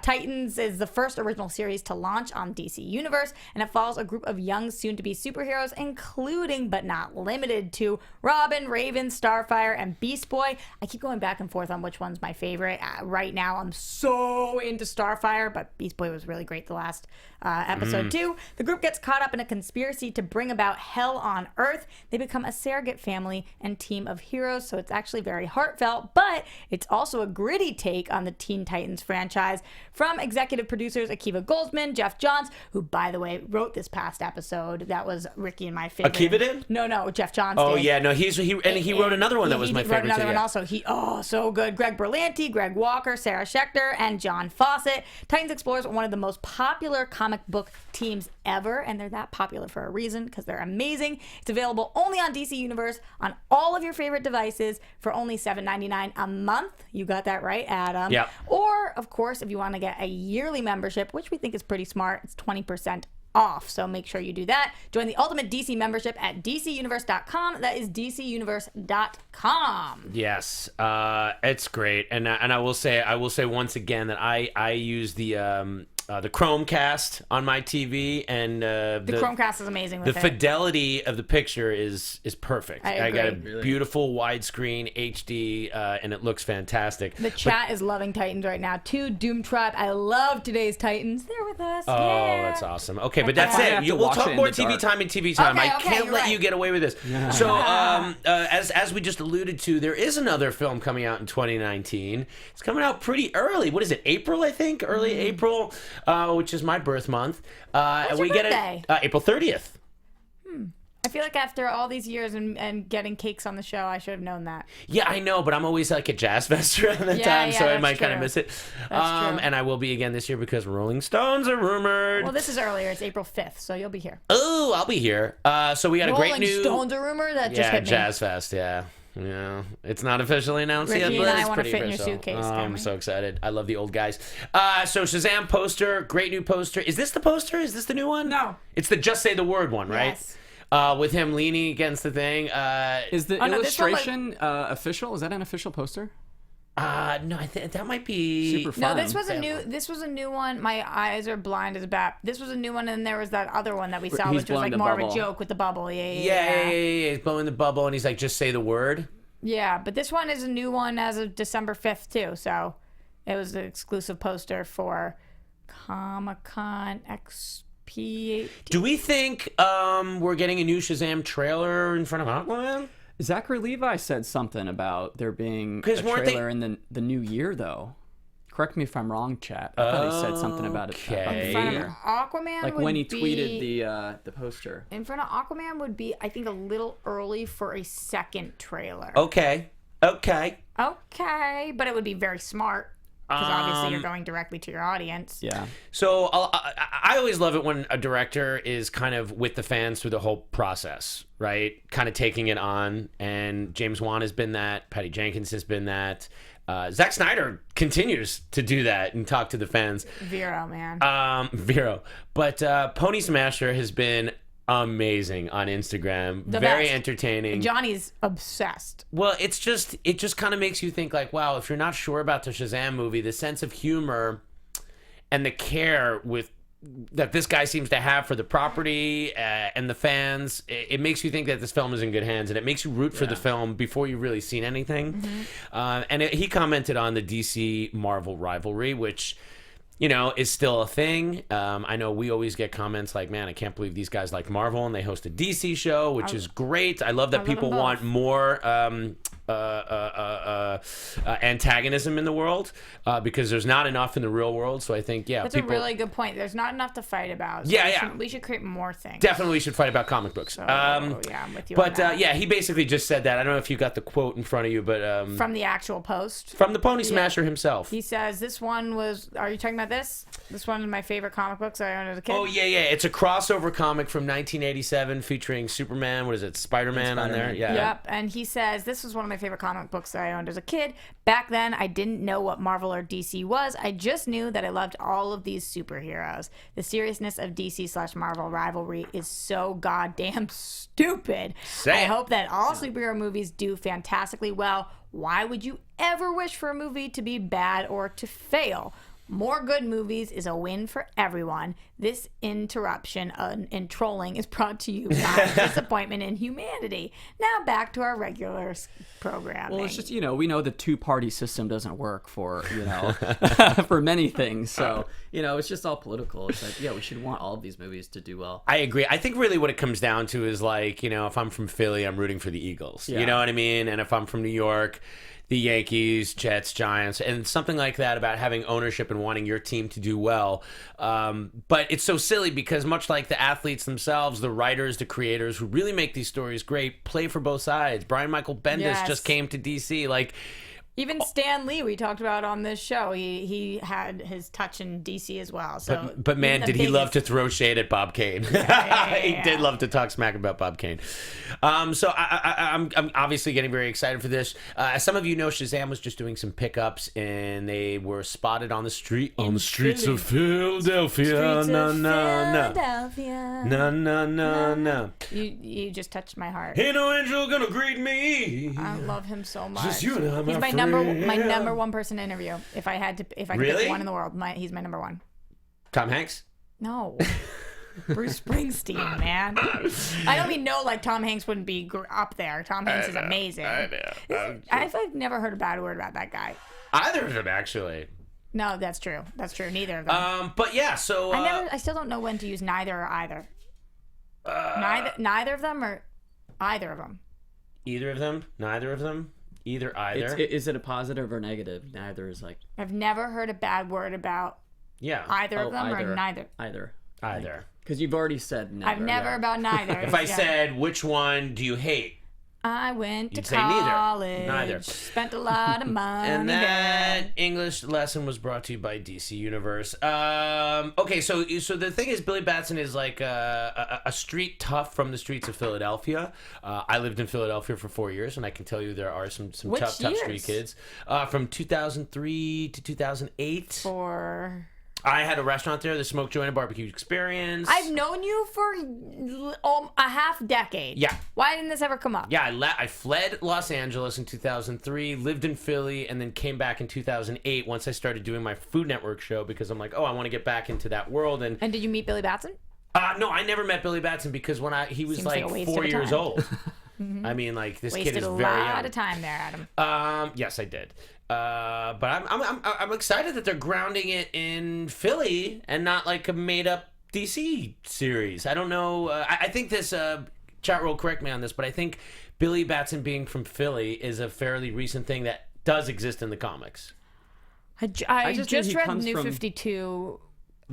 Titans is the first original series to launch on DC Universe, and it follows a group of young soon-to-be superheroes, including but not limited to Robin, Raven, Starfire, and Beast Boy. I keep going back and forth on which one's my favorite. Right now, I'm so into Starfire, but Beast Boy was really great the last episode too. The group gets caught up in a conspiracy to bring about hell on Earth. They become a surrogate family and team of heroes, so it's actually very heartfelt, but it's also a gritty take on the Teen Titans franchise from executive producers Akiva Goldsman, Jeff Johns, who, by the way, wrote this past episode. That was Ricky and my favorite. Akiva did? No, Jeff Johns did. Oh did. Yeah, no, he wrote another one that was my favorite. He wrote another one also. So good. Greg Berlanti, Greg Walker, Sarah Schechter, and John Fawcett. Titans explores one of the most popular comic book teams ever, and they're that popular for a reason, because they're amazing. It's available only on DC Universe on all of your favorite devices for only $7.99 a month. You got that right, Adam. Yeah. Or, of course, if you want to get a yearly membership, which we think is pretty smart, it's 20% off. So make sure you do that. Join the Ultimate DC membership at DCUniverse.com. That is DCUniverse.com. Yes, it's great, and I will say once again that I use the Chromecast on my TV, and the Chromecast is amazing. The fidelity of the picture is perfect. I got a beautiful widescreen HD, and it looks fantastic. The chat is loving Titans right now too. Doom Tribe, I love today's Titans. They're with us. Oh, yeah. That's awesome. Okay, but that's it. We'll talk more TV time and TV time. Okay, I can't let you get away with this. Yeah. So, as we just alluded to, there is another film coming out in 2019. It's coming out pretty early. What is it? April, I think. Early April, which is my birth month. What's your birthday? April 30th. I feel like after all these years and getting cakes on the show, I should have known that. Yeah, I know, but I'm always like at Jazz Fest around the time, so I might kind of miss it. That's true. And I will be again this year because Rolling Stones are rumored. Well, this is earlier. It's April 5th, so you'll be here. Oh, I'll be here. So we got a great new... Rolling Stones are rumored? That just hit me. Jazz Fest, yeah. Yeah, it's not officially announced Ricky yet, but and I it's want to pretty fit in your official. suitcase. I'm so excited. I love the old guys. So Shazam poster, great new poster. Is this the poster? Is this the new one? No. It's the Just Say the Word one, right? Yes. With him leaning against the thing. Is the no, illustration official? Is that an official poster? No, I think that might be Super No, fun. this was a new one. My eyes are blind as a bat. This was a new one, and there was that other one that we saw, He's which was like blowing the more of bubble. a joke with the bubble. Yeah. He's blowing the bubble, and he's like, "Just say the word." Yeah, but this one is a new one as of December 5th, too. So it was an exclusive poster for Comic-Con XP. Do we think we're getting a new Shazam trailer in front of Aquaman? Zachary Levi said something about there being a 'Cause weren't trailer in the new year, though. Correct me if I'm wrong, chat. I thought he said something about it. Okay. In front of Aquaman Like would when he be, tweeted the poster. In front of Aquaman would be, I think, a little early for a second trailer. Okay. Okay, but it would be very smart. Because obviously you're going directly to your audience. Yeah. So I always love it when a director is kind of with the fans through the whole process, right? Kind of taking it on. And James Wan has been that. Patty Jenkins has been that. Zack Snyder continues to do that and talk to the fans. Vero, man. Vero. But Pony Smasher has been amazing on Instagram. Very best. entertaining. Johnny's obsessed. Well, it just kind of makes you think like, wow, if you're not sure about the Shazam movie, the sense of humor and the care that this guy seems to have for the property and the fans, it makes you think that this film is in good hands, and it makes you root for the film before you've really seen anything. And he commented on the DC Marvel rivalry, which, you know, is still a thing. I know we always get comments like, man, I can't believe these guys like Marvel and they host a DC show, which is great. I love that people want more antagonism in the world because there's not enough in the real world. So I think, that's a really good point. There's not enough to fight about. So we should create more things. Definitely should fight about comic books. So, I'm with you on But that. he basically just said that. I don't know if you got the quote in front of you, but from the actual post. From the Pony Smasher himself. He says, this one was, are you talking about this? This one is my favorite comic books I owned as a kid. Oh, yeah. It's a crossover comic from 1987 featuring Superman. What is it? Spider-Man on there? Yeah. Yep. And he says, this was one of my favorite comic books that I owned as a kid. Back then, I didn't know what Marvel or DC was. I just knew that I loved all of these superheroes. The seriousness of DC/Marvel rivalry is so goddamn stupid. I hope that all superhero movies do fantastically well. Why would you ever wish for a movie to be bad or to fail? More good movies is a win for everyone. This interruption in trolling is brought to you by disappointment in humanity. Now back to our regular programming. Well, it's just, we know the two-party system doesn't work for, for many things. So, it's just all political. It's like, we should want all of these movies to do well. I agree. I think really what it comes down to is like, if I'm from Philly, I'm rooting for the Eagles. Yeah. You know what I mean? And if I'm from New York, the Yankees, Jets, Giants, and something like that about having ownership and wanting your team to do well. But it's so silly because much like the athletes themselves, the writers, the creators who really make these stories great play for both sides. Brian Michael Bendis just came to DC. Like, even Stan Lee, we talked about on this show, he had his touch in DC as well. So, but man, did he love to throw shade at Bob Kane? He did love to talk smack about Bob Kane. So I'm obviously getting very excited for this. As some of you know, Shazam was just doing some pickups, and they were spotted on the streets of Philadelphia. No. You just touched my heart. Ain't no angel gonna greet me. I love him so much. Just you and I, He's my number one person to interview. If I could pick one in the world, he's my number one. Tom Hanks? No. Bruce Springsteen, man. I don't mean like Tom Hanks wouldn't be up there. Tom Hanks is amazing. I've never heard a bad word about that guy. Either of them, actually. No, that's true. Neither of them. But yeah, so I still don't know when to use neither or either. Neither of them or either of them. Either of them? Neither of them? Either. Is it a positive or negative? Neither is like. I've never heard a bad word about either of them or neither. Either. Either. Because you've already said never. I've never about neither. If I said, which one do you hate? I went to You'd say neither. college. Neither. Spent a lot of money. And that there. English lesson was brought to you by DC Universe. Okay, so the thing is, Billy Batson is like a street tough from the streets of Philadelphia. I lived in Philadelphia for 4 years, and I can tell you there are some Which tough years? street kids. From 2003 to 2008. For I had a restaurant there, the Smoke Joint and Barbecue Experience. I've known you for a half decade. Yeah. Why didn't this ever come up? Yeah, I fled Los Angeles in 2003, lived in Philly, and then came back in 2008 once I started doing my Food Network show because I'm like, oh, I want to get back into that world. And And did you meet Billy Batson? no, I never met Billy Batson because he was Seems like like a waste of 4 a years time. old. I mean, like this Wasted kid is a very lot young. of time there, Adam. Yes, I did. But I'm excited that they're grounding it in Philly and not like a made up DC series. I don't know. I think this chat roll correct me on this, but I think Billy Batson being from Philly is a fairly recent thing that does exist in the comics, I just just think he read comes New from- 52.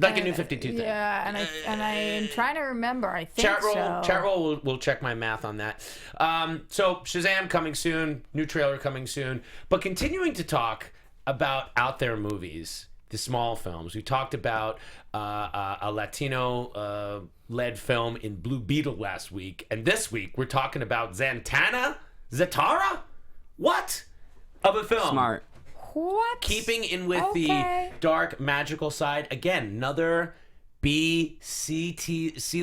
like a New 52 thing. Yeah, and I am trying to remember. I think Chat roll will check my math on that. So Shazam coming soon, new trailer coming soon, but continuing to talk about out there movies, the small films. We talked about a Latino led film in Blue Beetle last week, and this week we're talking about Zatara? What? Of a film. Smart. What? Keeping in with Okay. the dark magical side, again, another B, C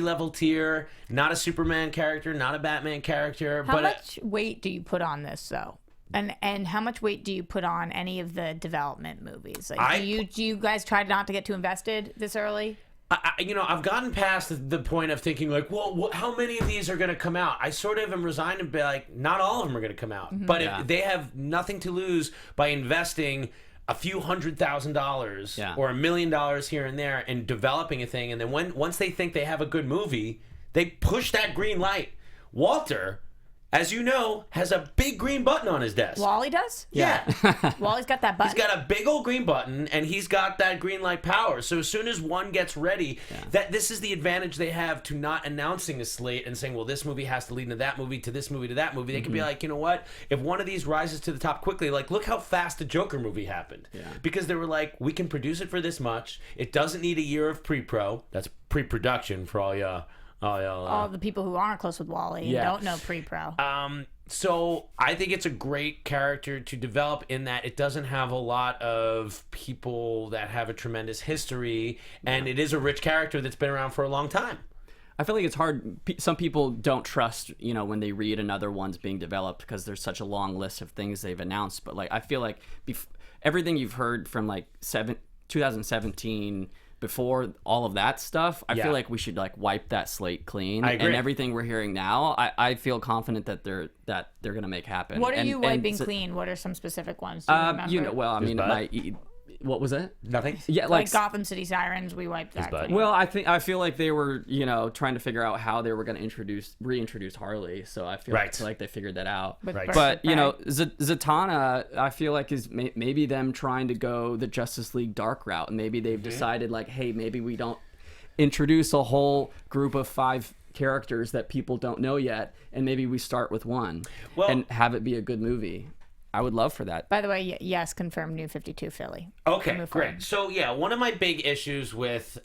level tier, not a Superman character, not a Batman character, How but much weight do you put on this though? And how much weight do you put on any of the development movies? Like, do you guys try not to get too invested this early? I've gotten past the point of thinking like, well, how many of these are going to come out? I sort of am resigned to be like, not all of them are going to come out. But if they have nothing to lose by investing a few $100,000 or $1 million here and there and developing a thing, and then once they think they have a good movie, they push that green light. Walter, as you know, has a big green button on his desk. Wally does? Yeah. Wally's got that button. He's got a big old green button, and he's got that green light power. So as soon as one gets ready, that this is the advantage they have to not announcing a slate and saying, well, this movie has to lead into that movie, to this movie, to that movie. They can be like, you know what? If one of these rises to the top quickly, like, look how fast the Joker movie happened. Yeah. Because they were like, we can produce it for this much. It doesn't need a year of pre-pro. That's pre-production for all y'all. All the people who aren't close with Wally and don't know pre-pro. So I think it's a great character to develop in that it doesn't have a lot of people that have a tremendous history, and it is a rich character that's been around for a long time. I feel like it's hard. Some people don't trust, when they read another one's being developed because there's such a long list of things they've announced. But like, I feel like everything you've heard from like 2017. Before all of that stuff, I feel like we should like wipe that slate clean. I agree. And everything we're hearing now, I feel confident that they're gonna make happen. What are you wiping and clean? What are some specific ones? Do you remember? What was it? Nothing. Yeah, like Gotham City Sirens, we wiped that bud. clean. Well, I feel like they were, trying to figure out how they were going to reintroduce Harley. So I feel like they figured that out. Right. But Zatanna, I feel like is maybe them trying to go the Justice League dark route, and maybe they've decided like, hey, maybe we don't introduce a whole group of 5 characters that people don't know yet, and maybe we start with one and have it be a good movie. I would love for that. By the way, yes, confirmed New 52 Philly. Okay, great. So yeah, one of my big issues with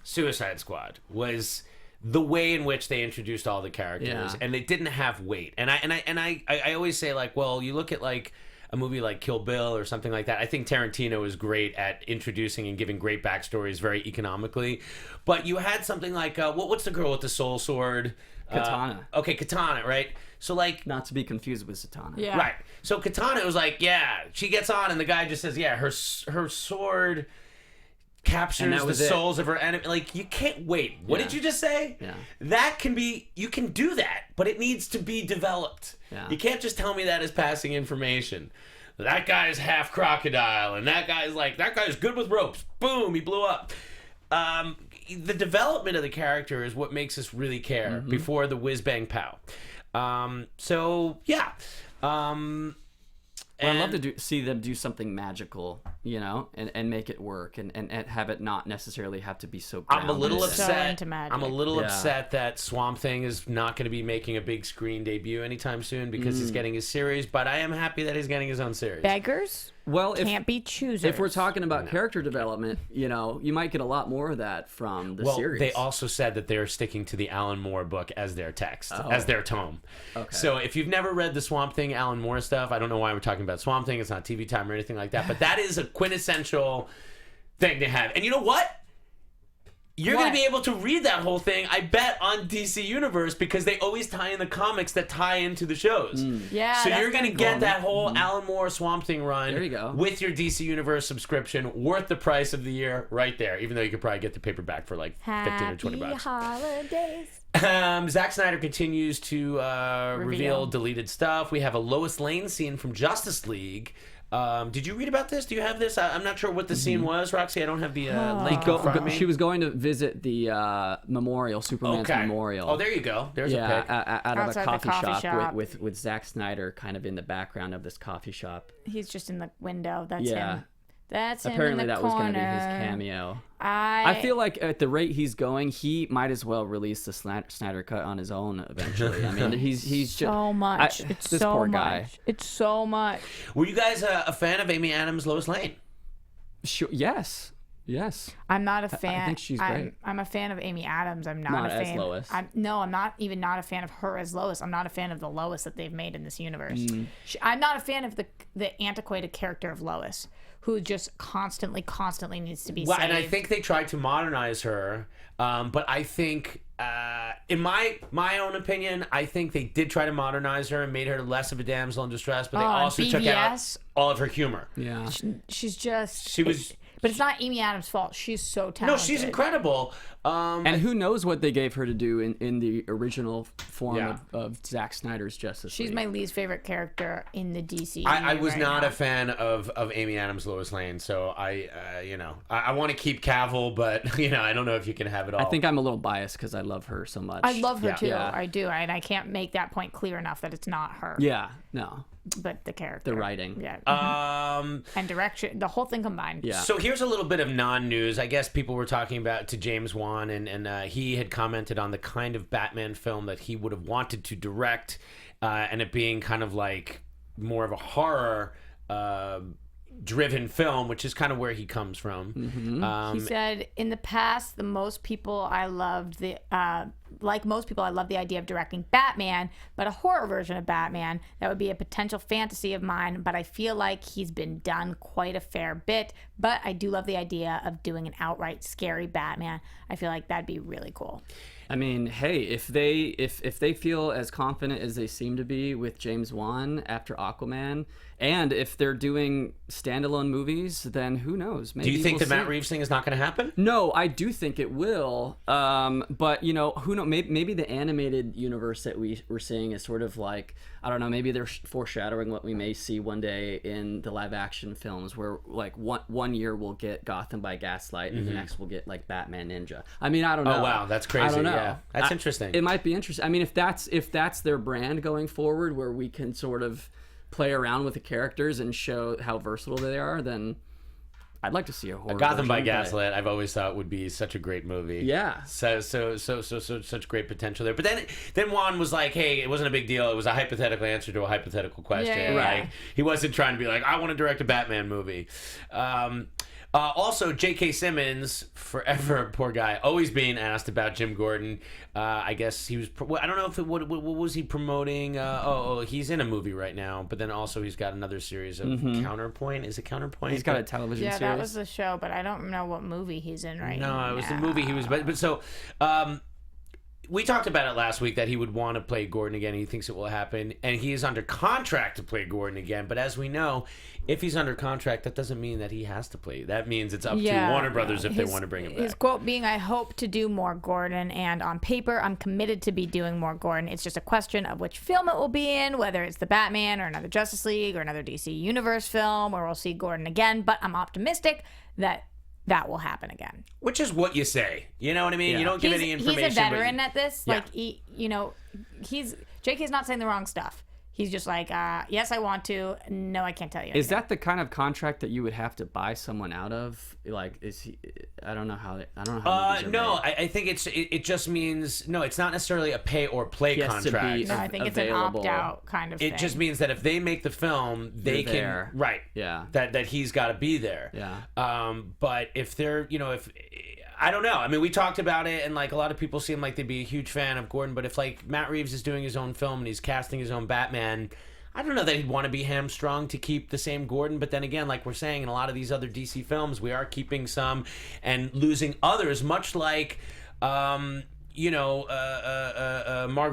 Suicide Squad was the way in which they introduced all the characters, and they didn't have weight. And I always say like, well, you look at like a movie like Kill Bill or something like that. I think Tarantino is great at introducing and giving great backstories very economically. But you had something like what's the girl with the soul sword? Katana. Okay, Katana, right? So like, not to be confused with Zatanna. Yeah. right. So Katana was like, she gets on, and the guy just says, her sword captures the souls of her enemy. Like, you can't wait. What did you just say? Yeah. That can be, you can do that, but it needs to be developed. Yeah. You can't just tell me that as passing information. That guy's half crocodile, and that guy's good with ropes. Boom, he blew up. The development of the character is what makes us really care before the whiz bang pow. I'd love to see them do something magical, you know, and make it work, and have it not necessarily have to be so grounded. I'm a little So upset. into magic. I'm a little upset that Swamp Thing is not going to be making a big screen debut anytime soon because he's getting his series. But I am happy that he's getting his own series. Beggars can't be choosers. If we're talking about character development, you know, you might get a lot more of that from the series. They also said that they're sticking to the Alan Moore book as their text, as their tome. Okay. So if you've never read the Swamp Thing, Alan Moore stuff, I don't know why we're talking about Swamp Thing. It's not TV time or anything like that. But that is a quintessential thing to have. And you know what? You're going to be able to read that whole thing, I bet, on DC Universe because they always tie in the comics that tie into the shows. Yeah. So you're going to get that whole Alan Moore Swamp Thing run There you go. with your DC Universe subscription, worth the price of the year right there, even though you could probably get the paperback for like 15 or 20 bucks. Holidays. Zack Snyder continues to reveal deleted stuff. We have a Lois Lane scene from Justice League. Did you read about this? Do you have this? I'm not sure what the scene was, Roxy. I don't have the link in front of me. She was going to visit the memorial, Superman's memorial. Oh, there you go. There's a pic. Out of a Outside the coffee coffee shop. with Zack Snyder kind of in the background of this coffee shop. He's just in the window. That's Yeah. him. That's Apparently him in the that was going to be his corner. cameo. I feel like at the rate he's going, he might as well release the Snyder cut on his own eventually. I mean, he's just so much. It's this so poor much. guy. It's so much. Were you guys a fan of Amy Adams' Lois Lane? Sure, yes. I'm not a fan. I think she's great. I'm a fan of Amy Adams. I'm not Not a as fan. Lois. I'm not a fan of her as Lois. I'm not a fan of the Lois that they've made in this universe. I'm not a fan of the antiquated character of Lois, who just constantly needs to be saved. And I think they tried to modernize her, but I think, in my own opinion, I think they did try to modernize her and made her less of a damsel in distress, but they also took out all of her humor. Yeah. But it's not Amy Adams' fault. She's so talented. No, she's incredible. And who knows what they gave her to do in the original form of Zack Snyder's Justice League. She's my least favorite character in the DCEU. I was not now. a fan of Amy Adams' Lois Lane, so I want to keep Cavill, but I don't know if you can have it all. I think I'm a little biased because I love her so much. I love her too. Yeah. I do, and I can't make that point clear enough that it's not her. Yeah, no. But the character, The writing. yeah, and direction, the whole thing combined. Yeah. So here's a little bit of non-news. I guess people were talking about to James Wan, and he had commented on the kind of Batman film that he would have wanted to direct, and it being kind of like more of a horror driven film, which is kind of where he comes from. He said, in the past, most people I loved the idea of directing Batman, but a horror version of Batman, that would be a potential fantasy of mine, but I feel like he's been done quite a fair bit, but I do love the idea of doing an outright scary Batman. I feel like that'd be really cool. I mean, hey, if they feel as confident as they seem to be with James Wan after Aquaman, and if they're doing standalone movies, then who knows? Maybe Do you think we'll the Matt see. Reeves thing is not going to happen? No, I do think it will. But who knows? Maybe the animated universe that we're seeing is sort of like, I don't know. Maybe they're foreshadowing what we may see one day in the live action films, where like one year we'll get Gotham by Gaslight, and the next we'll get like Batman Ninja. I mean, I don't know. Oh wow, that's crazy. I don't know. Yeah, that's interesting. It might be interesting. I mean, if that's their brand going forward, where we can sort of play around with the characters and show how versatile they are, then I'd like to see a horror. Gotham by version, but- Gaslight, I've always thought would be such a great movie. Yeah. So such great potential there. But then Juan was like, hey, it wasn't a big deal. It was a hypothetical answer to a hypothetical question. Yeah, Like, right. he wasn't trying to be like, I want to direct a Batman movie. Also, J.K. Simmons, forever, poor guy, always being asked about Jim Gordon. I guess he was, I don't know if what was he promoting? He's in a movie right now, but then also he's got another series of Counterpoint. Is it Counterpoint? He's got a television Yeah, series. that was the show, but I don't know what movie he's in right now. No, it was the movie he was. But so, we talked about it last week that he would want to play Gordon again. He thinks it will happen, and he is under contract to play Gordon again. But as we know, if he's under contract, that doesn't mean that he has to play. That means it's up to Warner Brothers if they want to bring him back. His quote being, I hope to do more Gordon, and on paper, I'm committed to be doing more Gordon. It's just a question of which film it will be in, whether it's the Batman or another Justice League or another DC Universe film, where we'll see Gordon again. But I'm optimistic that will happen again. Which is what you say. You know what I mean? Yeah. You don't give any information. He's a veteran at this. Yeah. JK's not saying the wrong stuff. He's just like, yes, I want to. No, I can't tell you. Is that the kind of contract that you would have to buy someone out of? Like, is he? I don't know how. No, I think it just means no. It's not necessarily a pay or play contract. No, I think it's an opt-out kind of thing. It just means that if they make the film, they can there. Right. Yeah. That he's got to be there. Yeah. But if they're, if I don't know. I mean, we talked about it, and like a lot of people seem like they'd be a huge fan of Gordon. But if like Matt Reeves is doing his own film and he's casting his own Batman, I don't know that he'd want to be hamstrung to keep the same Gordon. But then again, like we're saying, in a lot of these other DC films, we are keeping some and losing others, much like Margot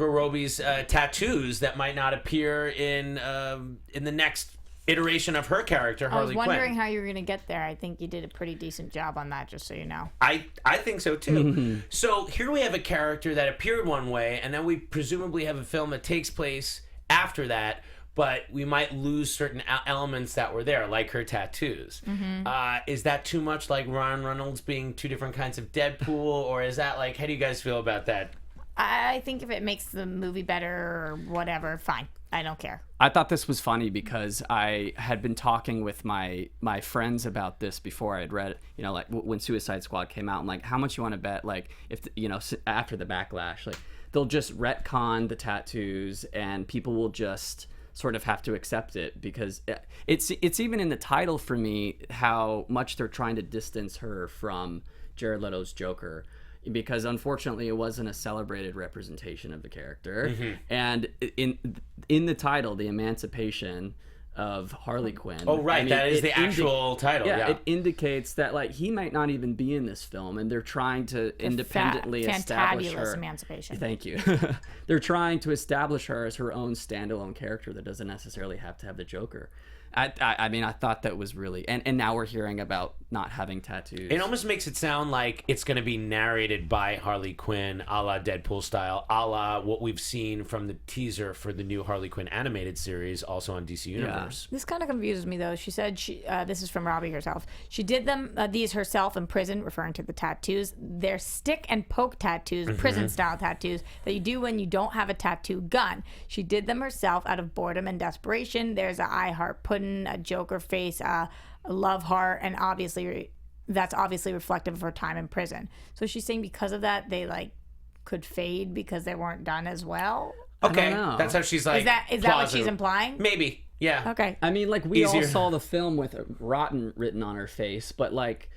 Robbie's tattoos that might not appear in the next iteration of her character, Harley Quinn. I was wondering how you were going to get there. I think you did a pretty decent job on that, just so you know. I think so, too. So here we have a character that appeared one way, and then we presumably have a film that takes place after that, but we might lose certain elements that were there, like her tattoos. Is that too much like Ryan Reynolds being two different kinds of Deadpool, or is that like, how do you guys feel about that? I think if it makes the movie better or whatever, fine. I don't care. I thought this was funny because I had been talking with my friends about this before I had read, like when Suicide Squad came out. I'm like, how much you want to bet? Like, if after the backlash, like they'll just retcon the tattoos and people will just sort of have to accept it, because it's even in the title for me how much they're trying to distance her from Jared Leto's Joker. Because unfortunately it wasn't a celebrated representation of the character. And in the title, the emancipation of Harley Quinn. Oh, right. That is the actual title. Yeah, it indicates that like he might not even be in this film, and they're trying to independently establish her. Emancipation. Thank you. They're trying to establish her as her own standalone character that doesn't necessarily have to have the Joker. I mean, I thought that was really... And now we're hearing about not having tattoos. It almost makes it sound like it's going to be narrated by Harley Quinn, a la Deadpool style, a la what we've seen from the teaser for the new Harley Quinn animated series, also on DC Universe. This kind of confuses me, though. She said, this is from Robbie herself, she did these herself in prison, referring to the tattoos. They're stick and poke tattoos, prison-style tattoos, that you do when you don't have a tattoo gun. She did them herself out of boredom and desperation. There's a I Heart Puddin', a Joker face, a love heart, and that's obviously reflective of her time in prison. So she's saying because of that, they like could fade because they weren't done as well. Okay, that's how she's like. Is that what she's implying? Maybe, yeah. Okay. I mean, like we all saw the film with rotten written on her face, but like,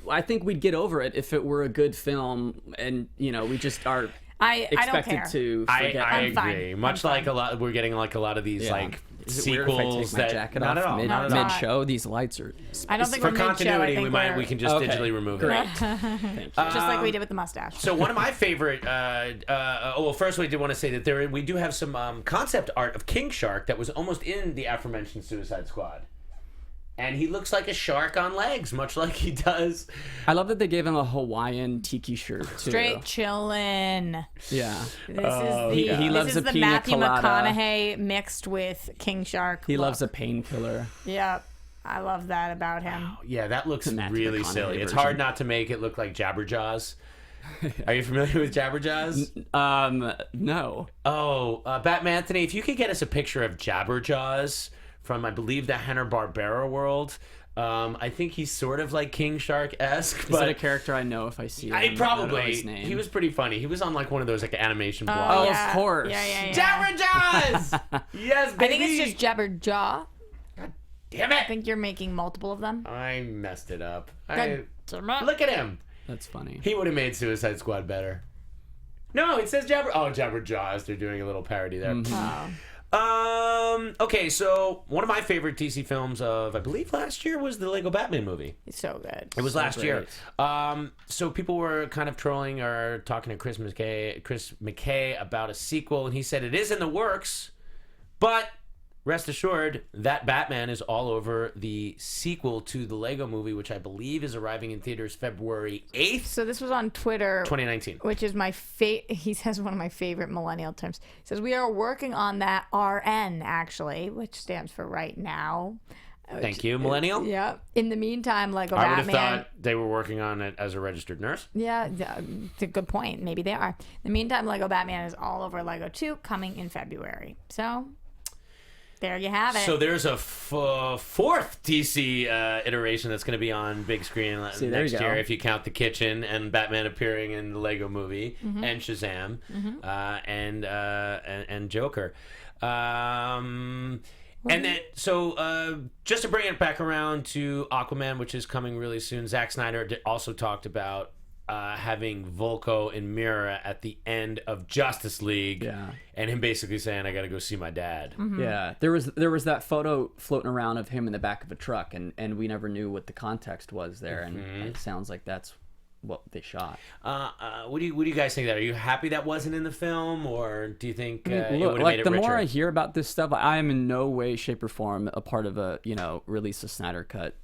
I think we'd get over it if it were a good film, and we just are. I don't care. To forget. I agree. Much like we're getting like a lot of these like sequels that jacket not off at all. mid-show. These lights are. I don't think for we're continuity. Mid-show, We can just digitally remove it. Thank you. Just like we did with the mustache. So one of my favorite. Well, first we did want to say that we do have some concept art of King Shark that was almost in the aforementioned Suicide Squad. And he looks like a shark on legs, much like he does. I love that they gave him a Hawaiian tiki shirt, too. Straight chillin'. Yeah. He loves a the pina Matthew colada. McConaughey mixed with King Shark. He loves a painkiller. Yep. I love that about him. Yeah, that looks really silly. It's version. hard not to make it look like Jabberjaws. Are you familiar with Jabberjaws? No. Oh, Batman Anthony, if you could get us a picture of Jabberjaws from, I believe, the Hanna-Barbera world. I think he's sort of like King Shark-esque. Is that a character I know if I see him? Probably. He was pretty funny. He was on like one of those like animation blogs. Oh, yeah. Of course. Yeah. Jabberjaws! Yes, baby! I think it's just Jabberjaw. God damn it! I think you're making multiple of them. I messed it up. Look at him. That's funny. He would have made Suicide Squad better. No, it says Jabberjaws. They're doing a little parody there. Oh. Okay, so one of my favorite DC films of, I believe last year, was the Lego Batman movie. It's so good. It was last year. So people were kind of trolling or talking to Chris McKay about a sequel, and he said it is in the works, but rest assured that Batman is all over the sequel to the Lego movie, which I believe is arriving in theaters February 8th. So this was on Twitter. 2019. Which is my he says one of my favorite millennial terms. He says, we are working on that RN, actually, which stands for right now. Thank you, millennial. Yeah. In the meantime, Lego Batman. I Batman. would have thought they were working on it as a registered nurse. Yeah, it's a good point. Maybe they are. In the meantime, Lego Batman is all over Lego 2, coming in February. So... There you have it. So there's a fourth DC iteration that's going to be on big screen next year, if you count The Kitchen and Batman appearing in the Lego Movie and Shazam and Joker. And then, so just to bring it back around to Aquaman, which is coming really soon, Zack Snyder also talked about having Volko and Mira at the end of Justice League, and him basically saying, "I got to go see my dad." Yeah, there was that photo floating around of him in the back of a truck, and we never knew what the context was there, and it sounds like that's what they shot. What do you guys think of that? Are you happy that wasn't in the film, or do you think it would have made it the richer? more I hear about this stuff, I am in no way, shape, or form a part of a release a Snyder cut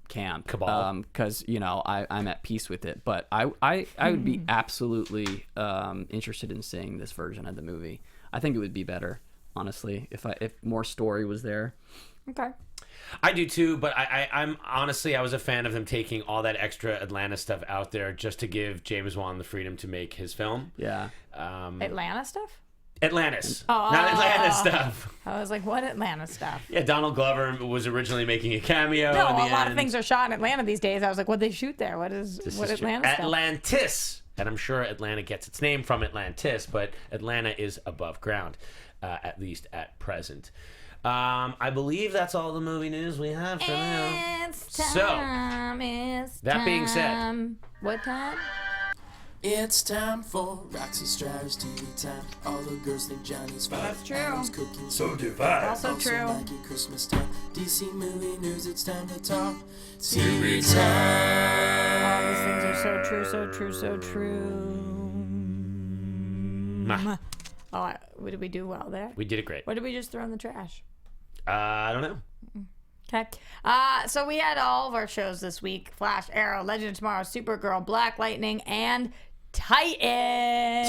camp cabal, because I'm at peace with it, but I would be absolutely interested in seeing this version of the movie. I think it would be better, honestly, if more story was there. Okay. I do too, but I'm honestly, I was a fan of them taking all that extra Atlanta stuff out there just to give James Wan the freedom to make his film. Yeah. Atlanta stuff? Atlantis, not Atlanta stuff. I was like, what Atlanta stuff? Yeah, Donald Glover was originally making a cameo. No, in the a lot end. of things are shot in Atlanta these days. I was like, what they shoot there? What Atlanta stuff? Atlantis, and I'm sure Atlanta gets its name from Atlantis, but Atlanta is above ground, at least at present. I believe that's all the movie news we have for now. It's time. That being said, what time? It's time for Roxy Striar's TV time. All the girls think Johnny's fine. That's true. Adam's cooking, so do I. Also true. Nike Christmas time. DC movie news. It's time to talk TV time. All these things are so true, so true, so true. Did we do well there? We did it great. What did we just throw in the trash? I don't know. Okay. So we had all of our shows this week: Flash, Arrow, Legend of Tomorrow, Supergirl, Black Lightning, and Titans.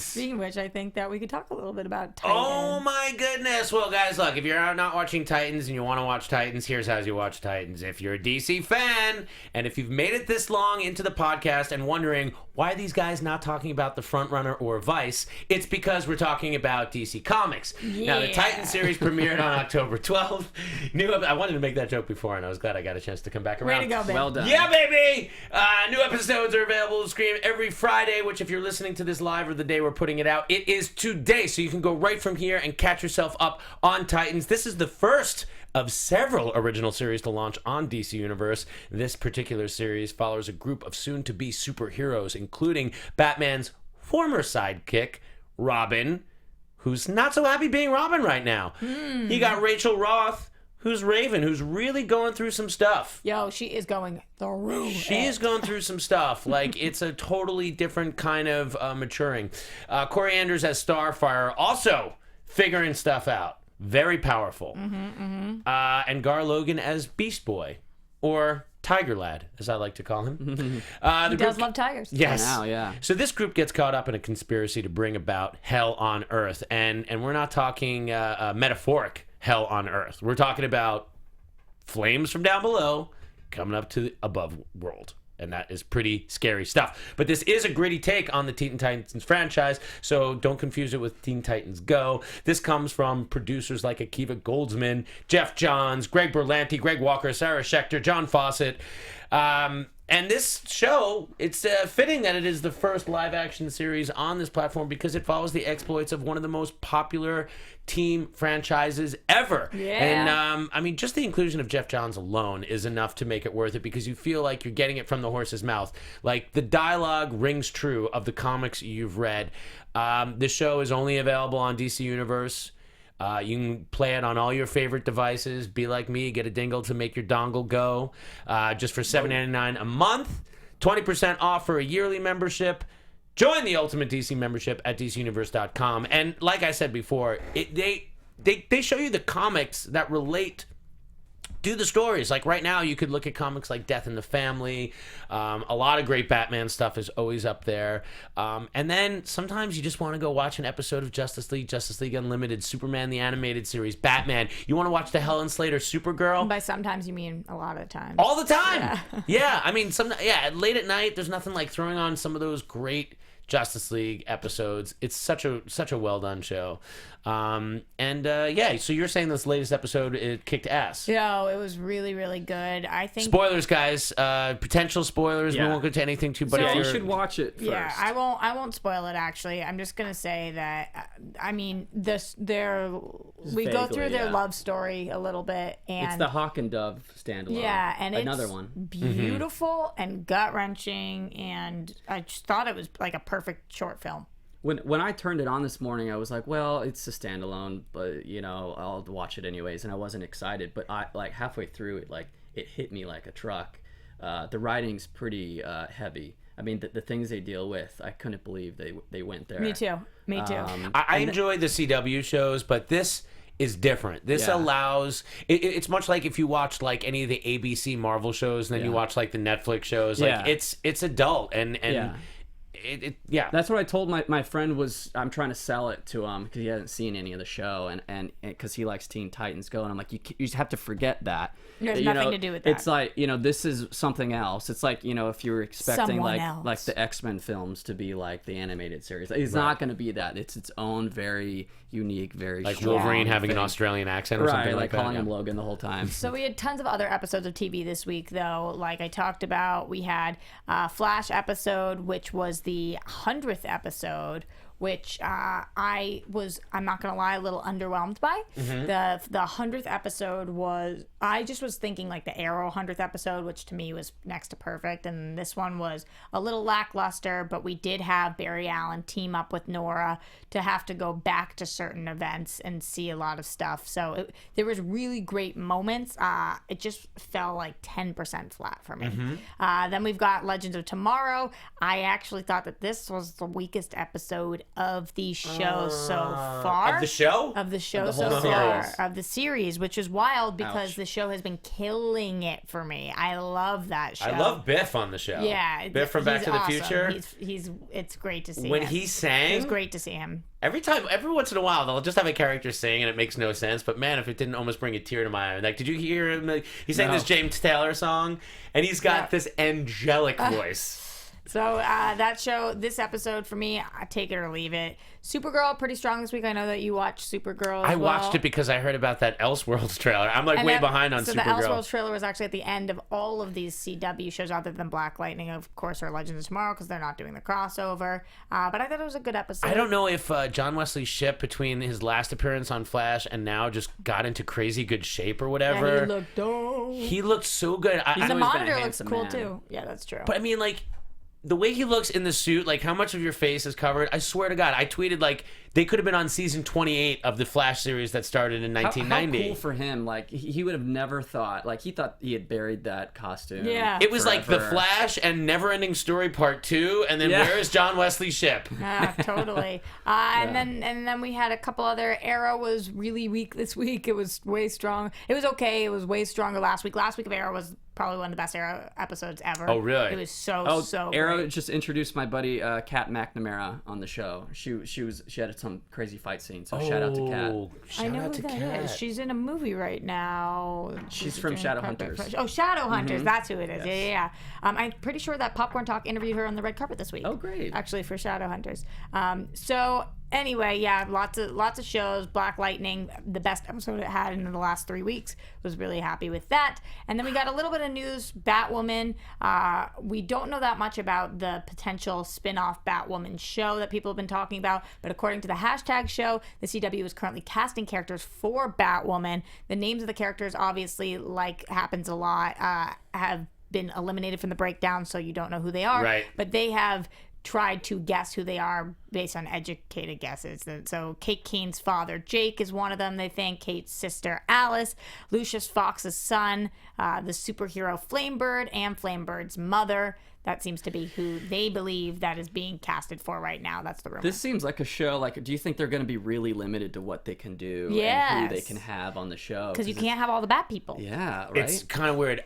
Speaking of which, I think that we could talk a little bit about Titans. Oh my goodness. Well, guys, look, if you're not watching Titans and you want to watch Titans, here's how you watch Titans. If you're a DC fan, and if you've made it this long into the podcast and wondering why are these guys not talking about the Frontrunner or Vice, it's because we're talking about DC Comics. Now, the Titans series premiered on October 12th. I wanted to make that joke before, and I was glad I got a chance to come back around. Way to go, babe. Well done. Yeah, baby! New episodes are available to stream every Friday, which if you're listening to this live or the day we're putting it out, it is today. So you can go right from here and catch yourself up on Titans. This is the first of several original series to launch on DC Universe. This particular series follows a group of soon-to-be superheroes, including Batman's former sidekick, Robin, who's not so happy being Robin right now. He got Rachel Roth, who's Raven, who's really going through some stuff. Yo, she is going through She is going through some stuff. Like, it's a totally different kind of maturing. Corey Andrews as Starfire, also figuring stuff out. Very powerful. And Gar Logan as Beast Boy, or Tiger Lad, as I like to call him. He does love tigers. Yes. Now, yeah. So this group gets caught up in a conspiracy to bring about hell on Earth. And we're not talking metaphoric hell on Earth. We're talking about flames from down below coming up to the above world. And that is pretty scary stuff. But this is a gritty take on the Teen Titans franchise, so don't confuse it with Teen Titans Go. This comes from producers like Akiva Goldsman, Jeff Johns, Greg Berlanti, Greg Walker, Sarah Schechter, John Fawcett. And this show, it's fitting that it is the first live-action series on this platform because it follows the exploits of one of the most popular team franchises ever. Yeah. And, I mean, just the inclusion of Jeff Johns alone is enough to make it worth it because you feel like you're getting it from the horse's mouth. Like, the dialogue rings true of the comics you've read. The show is only available on DC Universe. You can play it on all your favorite devices. Be like me, get a dingle to make your dongle go. Just for $7.99 a month, 20% off for a yearly membership. Join the Ultimate DC membership at DCUniverse.com. And like I said before, they show you the comics that relate to the stories. Like right now, you could look at comics like Death in the Family. A lot of great Batman stuff is always up there. And then sometimes you just want to go watch an episode of Justice League Unlimited, Superman the Animated Series, Batman. You want to watch the Helen Slater Supergirl? By sometimes you mean a lot of times. All the time. Yeah. I mean, late at night, there's nothing like throwing on some of those great Justice League episodes. It's such a well done show. So you're saying this latest episode, it kicked ass. No, it was really, really good. I think spoilers, guys. Potential spoilers. Yeah. We won't go to anything too. But So- if You you're, should watch it first. Yeah, I won't spoil it. Actually, I'm just gonna say that we go through their love story a little bit, and It's the Hawk and Dove standalone. yeah, and another it's one. beautiful and gut wrenching, and I just thought it was like a perfect short film. When I turned it on this morning, I was like, well, it's a standalone, but I'll watch it anyways, and I wasn't excited. But I like halfway through it, like it hit me like a truck. The writing's pretty heavy. I mean, the things they deal with, I couldn't believe they went there. Me too. I enjoy the CW shows, but this is different. This allows it's much like if you watch like any of the ABC Marvel shows and then you watch like the Netflix shows. Like it's adult and That's what I told my friend was I'm trying to sell it to him because he hasn't seen any of the show and because he likes Teen Titans Go, and I'm like, you just have to forget that. There's nothing to do with that. It's like, this is something else. It's like, if you were expecting Someone like else. the X-Men films to be like the animated series. It's not going to be that. It's its own very unique, very like strong Wolverine having thing. an Australian accent or something like that. calling him Logan the whole time. So we had tons of other episodes of TV this week, though. Like I talked about, we had a Flash episode, which was the 100th episode, which I'm not gonna lie, a little underwhelmed by. The 100th episode was, I just was thinking like the Arrow 100th episode, which to me was next to perfect, and this one was a little lackluster, but we did have Barry Allen team up with Nora to have to go back to certain events and see a lot of stuff. So there was really great moments. It just fell like 10% flat for me. Then we've got Legends of Tomorrow. I actually thought that this was the weakest episode of the show so far. Of the show? Of the show Of the whole so far. series. Of the series, which is wild because Ouch. the show has been killing it for me. I love that show. I love Biff on the show. Yeah, Biff from Back he's to the awesome. Future. It's great to see When him. he sang, It was great to see him. every once in a while, they'll just have a character sing and it makes no sense. But man, if it didn't almost bring a tear to my eye. Like, did you hear him? Like, he sang No. this James Taylor song and he's got this angelic voice. So that show, this episode for me, I take it or leave it. Supergirl, pretty strong this week. I know that you watched Supergirl. I watched it because I heard about that Elseworlds trailer. I'm like And way that- behind on so Supergirl. the Elseworlds trailer was actually at the end of all of these CW shows, other than Black Lightning, of course, or Legends of Tomorrow, because they're not doing the crossover. But I thought it was a good episode. I don't know if John Wesley Shipp, between his last appearance on Flash and now, just got into crazy good shape or whatever. Yeah, he looked dope. He looked so good. The always been a monitor looks handsome cool man. too. Yeah, that's true. But I mean, like, the way he looks in the suit, like how much of your face is covered, I swear to God, I tweeted like they could have been on season 28 of the Flash series that started in 1990. How cool for him. Like, he would have never thought, like, he thought he had buried that costume. Yeah. It was like The forever. Flash and Neverending Story Part 2, and then Yeah. where is John Wesley Shipp? Totally. And then we had a couple other. Arrow was really weak this week. It was way strong. It was okay. It was way stronger last week. Last week of Arrow was probably one of the best Arrow episodes ever. Oh, really? It was so Arrow great. just introduced my buddy Kat McNamara on the show. She had some crazy fight scene. So shout out to Kat. I know out who to that Kat. is. She's in a movie right now. She's from Shadowhunters. Oh, Shadowhunters. That's who it is. Yeah. I'm pretty sure that Popcorn Talk interviewed her on the red carpet this week. Oh, great. Actually, for Shadowhunters. So anyway, yeah, lots of shows. Black Lightning, the best episode it had in the last 3 weeks. Was really happy with that. And then we got a little bit of news. Batwoman. We don't know that much about the potential spin-off Batwoman show that people have been talking about, but according to the hashtag show, the CW is currently casting characters for Batwoman. The names of the characters, obviously, like happens a lot, have been eliminated from the breakdown, so you don't know who they are. Right. But they have tried to guess who they are based on educated guesses. And so Kate Kane's father, Jake, is one of them, they think. Kate's sister, Alice. Lucius Fox's son, the superhero Flamebird, and Flamebird's mother. That seems to be who they believe that is being casted for right now. That's the rumor. This seems like a show. Like, do you think they're going to be really limited to what they can do and Yes. who they can have on the show? Because you can't have all the Bat people. Yeah, right. It's kind of weird.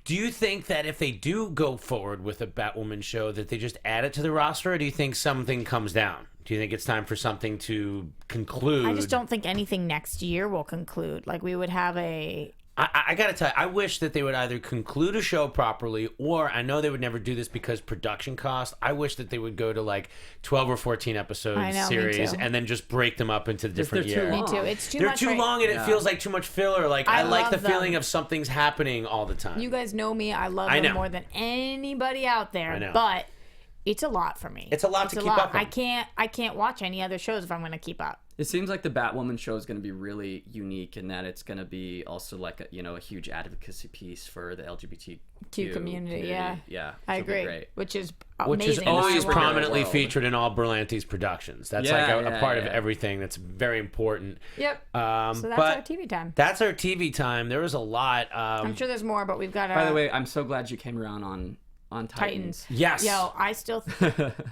Do you think that if they do go forward with a Batwoman show, that they just add it to the roster, or do you think something comes down? Do you think it's time for something to conclude? I just don't think anything next year will conclude. Like, we would have a I gotta tell you, I wish that they would either conclude a show properly, or I know they would never do this because production cost. I wish that they would go to like 12 or 14 episode I know, me series too. and then just break them up into different they're too years. long. Me too. It's too They're much. too long and it feels like too much filler. Like I like the love them. feeling of something's happening all the time. You guys know me. I love I them know. more than anybody out there. I know. But it's a lot for me. It's a lot to keep up on. I can't watch any other shows if I'm going to keep up. It seems like the Batwoman show is going to be really unique in that it's going to be also like a huge advocacy piece for the LGBTQ community. Yeah, yeah. I It'll be agree. great. Which is Which is amazing. always I love it. prominently world. featured in all Berlanti's productions. That's Yeah, like a part of yeah. everything that's very important. Yep. So that's but our TV time. That's our TV time. There was a lot. I'm sure there's more, but we've got. By the way, I'm so glad you came around on Titans. Yes. Yo, I still.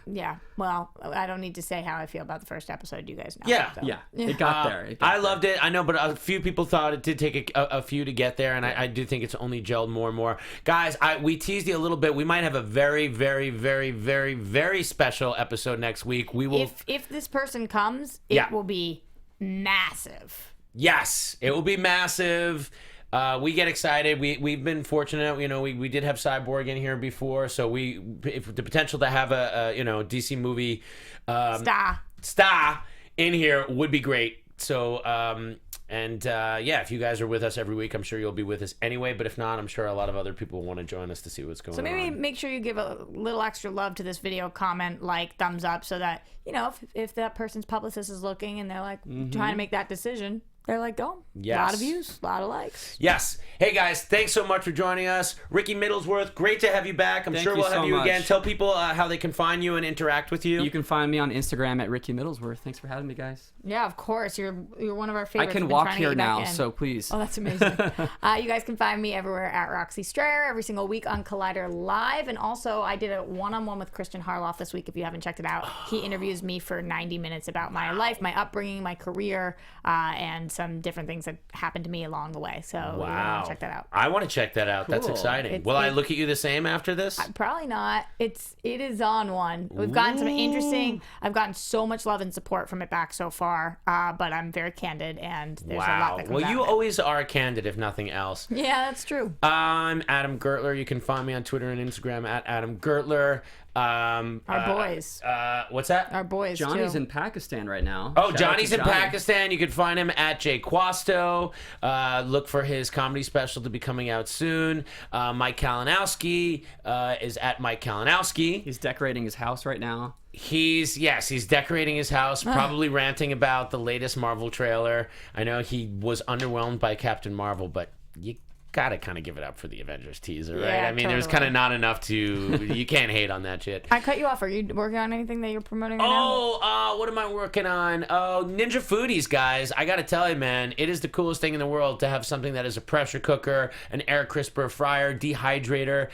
Yeah. Well, I don't need to say how I feel about the first episode. You guys know. Yeah. so. Yeah, it got there. It got I there. loved it. I know, but a few people thought it did take a few to get there, and I do think it's only gelled more and more. Guys, we teased you a little bit. We might have a very, very, very, very, very special episode next week. We will. If this person comes, it will be massive. Yes, it will be massive. We get excited. We've been fortunate. We did have Cyborg in here before, so if the potential to have a DC movie star in here would be great. So if you guys are with us every week, I'm sure you'll be with us anyway. But if not, I'm sure a lot of other people will want to join us to see what's going on. So maybe make sure you give a little extra love to this video, comment, like, thumbs up, so that if that person's publicist is looking and they're like trying to make that decision. They're like, oh, Yes. a lot of views, a lot of likes. Yes. Hey, guys, thanks so much for joining us. Ricky Middlesworth, great to have you back. I'm Thank sure you we'll have so you much. again. Tell people how they can find you and interact with you. You can find me on Instagram at Ricky Middlesworth. Thanks for having me, guys. Yeah, of course. You're one of our I favorites. can We've been walk trying to here get you back now, in. so please. Oh, that's amazing. You guys can find me everywhere at Roxy Striar every single week on Collider Live. And also, I did a one-on-one with Kristian Harloff this week, if you haven't checked it out. He interviews me for 90 minutes about my life, my upbringing, my career, and some different things that happened to me along the way. So you want to check that out. I want to check that out. That's Cool. exciting. Will I look at you the same after this? Probably not. It is on one. We've gotten some interesting. I've gotten so much love and support from it back so far. But I'm very candid, and there's a lot Wow. that comes Well, out you of it. always are a candid, if nothing else. Yeah, that's true. I'm Adam Gertler. You can find me on Twitter and Instagram at Adam Gertler. Our boys. What's that? Our boys. Johnny's too. in Pakistan right now. Oh, Shout out Johnny's to in Johnny. Pakistan. You can find him at LoQuasto. Look for his comedy special to be coming out soon. Mike Kalinowski is at Mike Kalinowski. He's decorating his house right now. He's decorating his house, probably ranting about the latest Marvel trailer. I know he was underwhelmed by Captain Marvel, but you gotta kind of give it up for the Avengers teaser, right? Yeah, I mean, there's totally. kind of not enough to. You can't hate on that shit. I cut you off. Are you working on anything that you're promoting right now? Oh, what am I working on? Oh, Ninja Foodies, guys. I gotta tell you, man, it is the coolest thing in the world to have something that is a pressure cooker, an air crisper, fryer, dehydrator.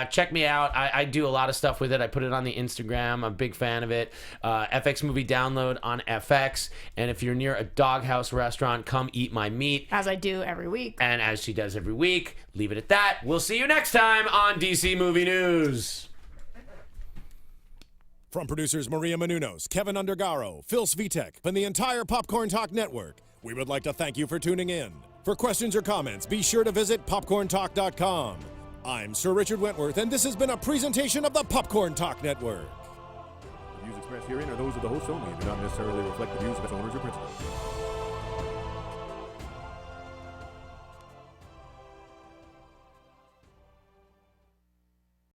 Check me out. I do a lot of stuff with it. I put it on the Instagram. I'm a big fan of it. FX Movie Download on FX. And if you're near a doghouse restaurant, come eat my meat. As I do every week. And as she does every week, leave it at that. We'll see you next time on DC Movie News. From producers Maria Menounos, Kevin Undergaro, Phil Svitek, and the entire Popcorn Talk Network, we would like to thank you for tuning in. For questions or comments, be sure to visit popcorntalk.com. I'm Sir Richard Wentworth, and this has been a presentation of the Popcorn Talk Network. The views expressed herein are those of the hosts only and do not necessarily reflect the views of its owners or principals.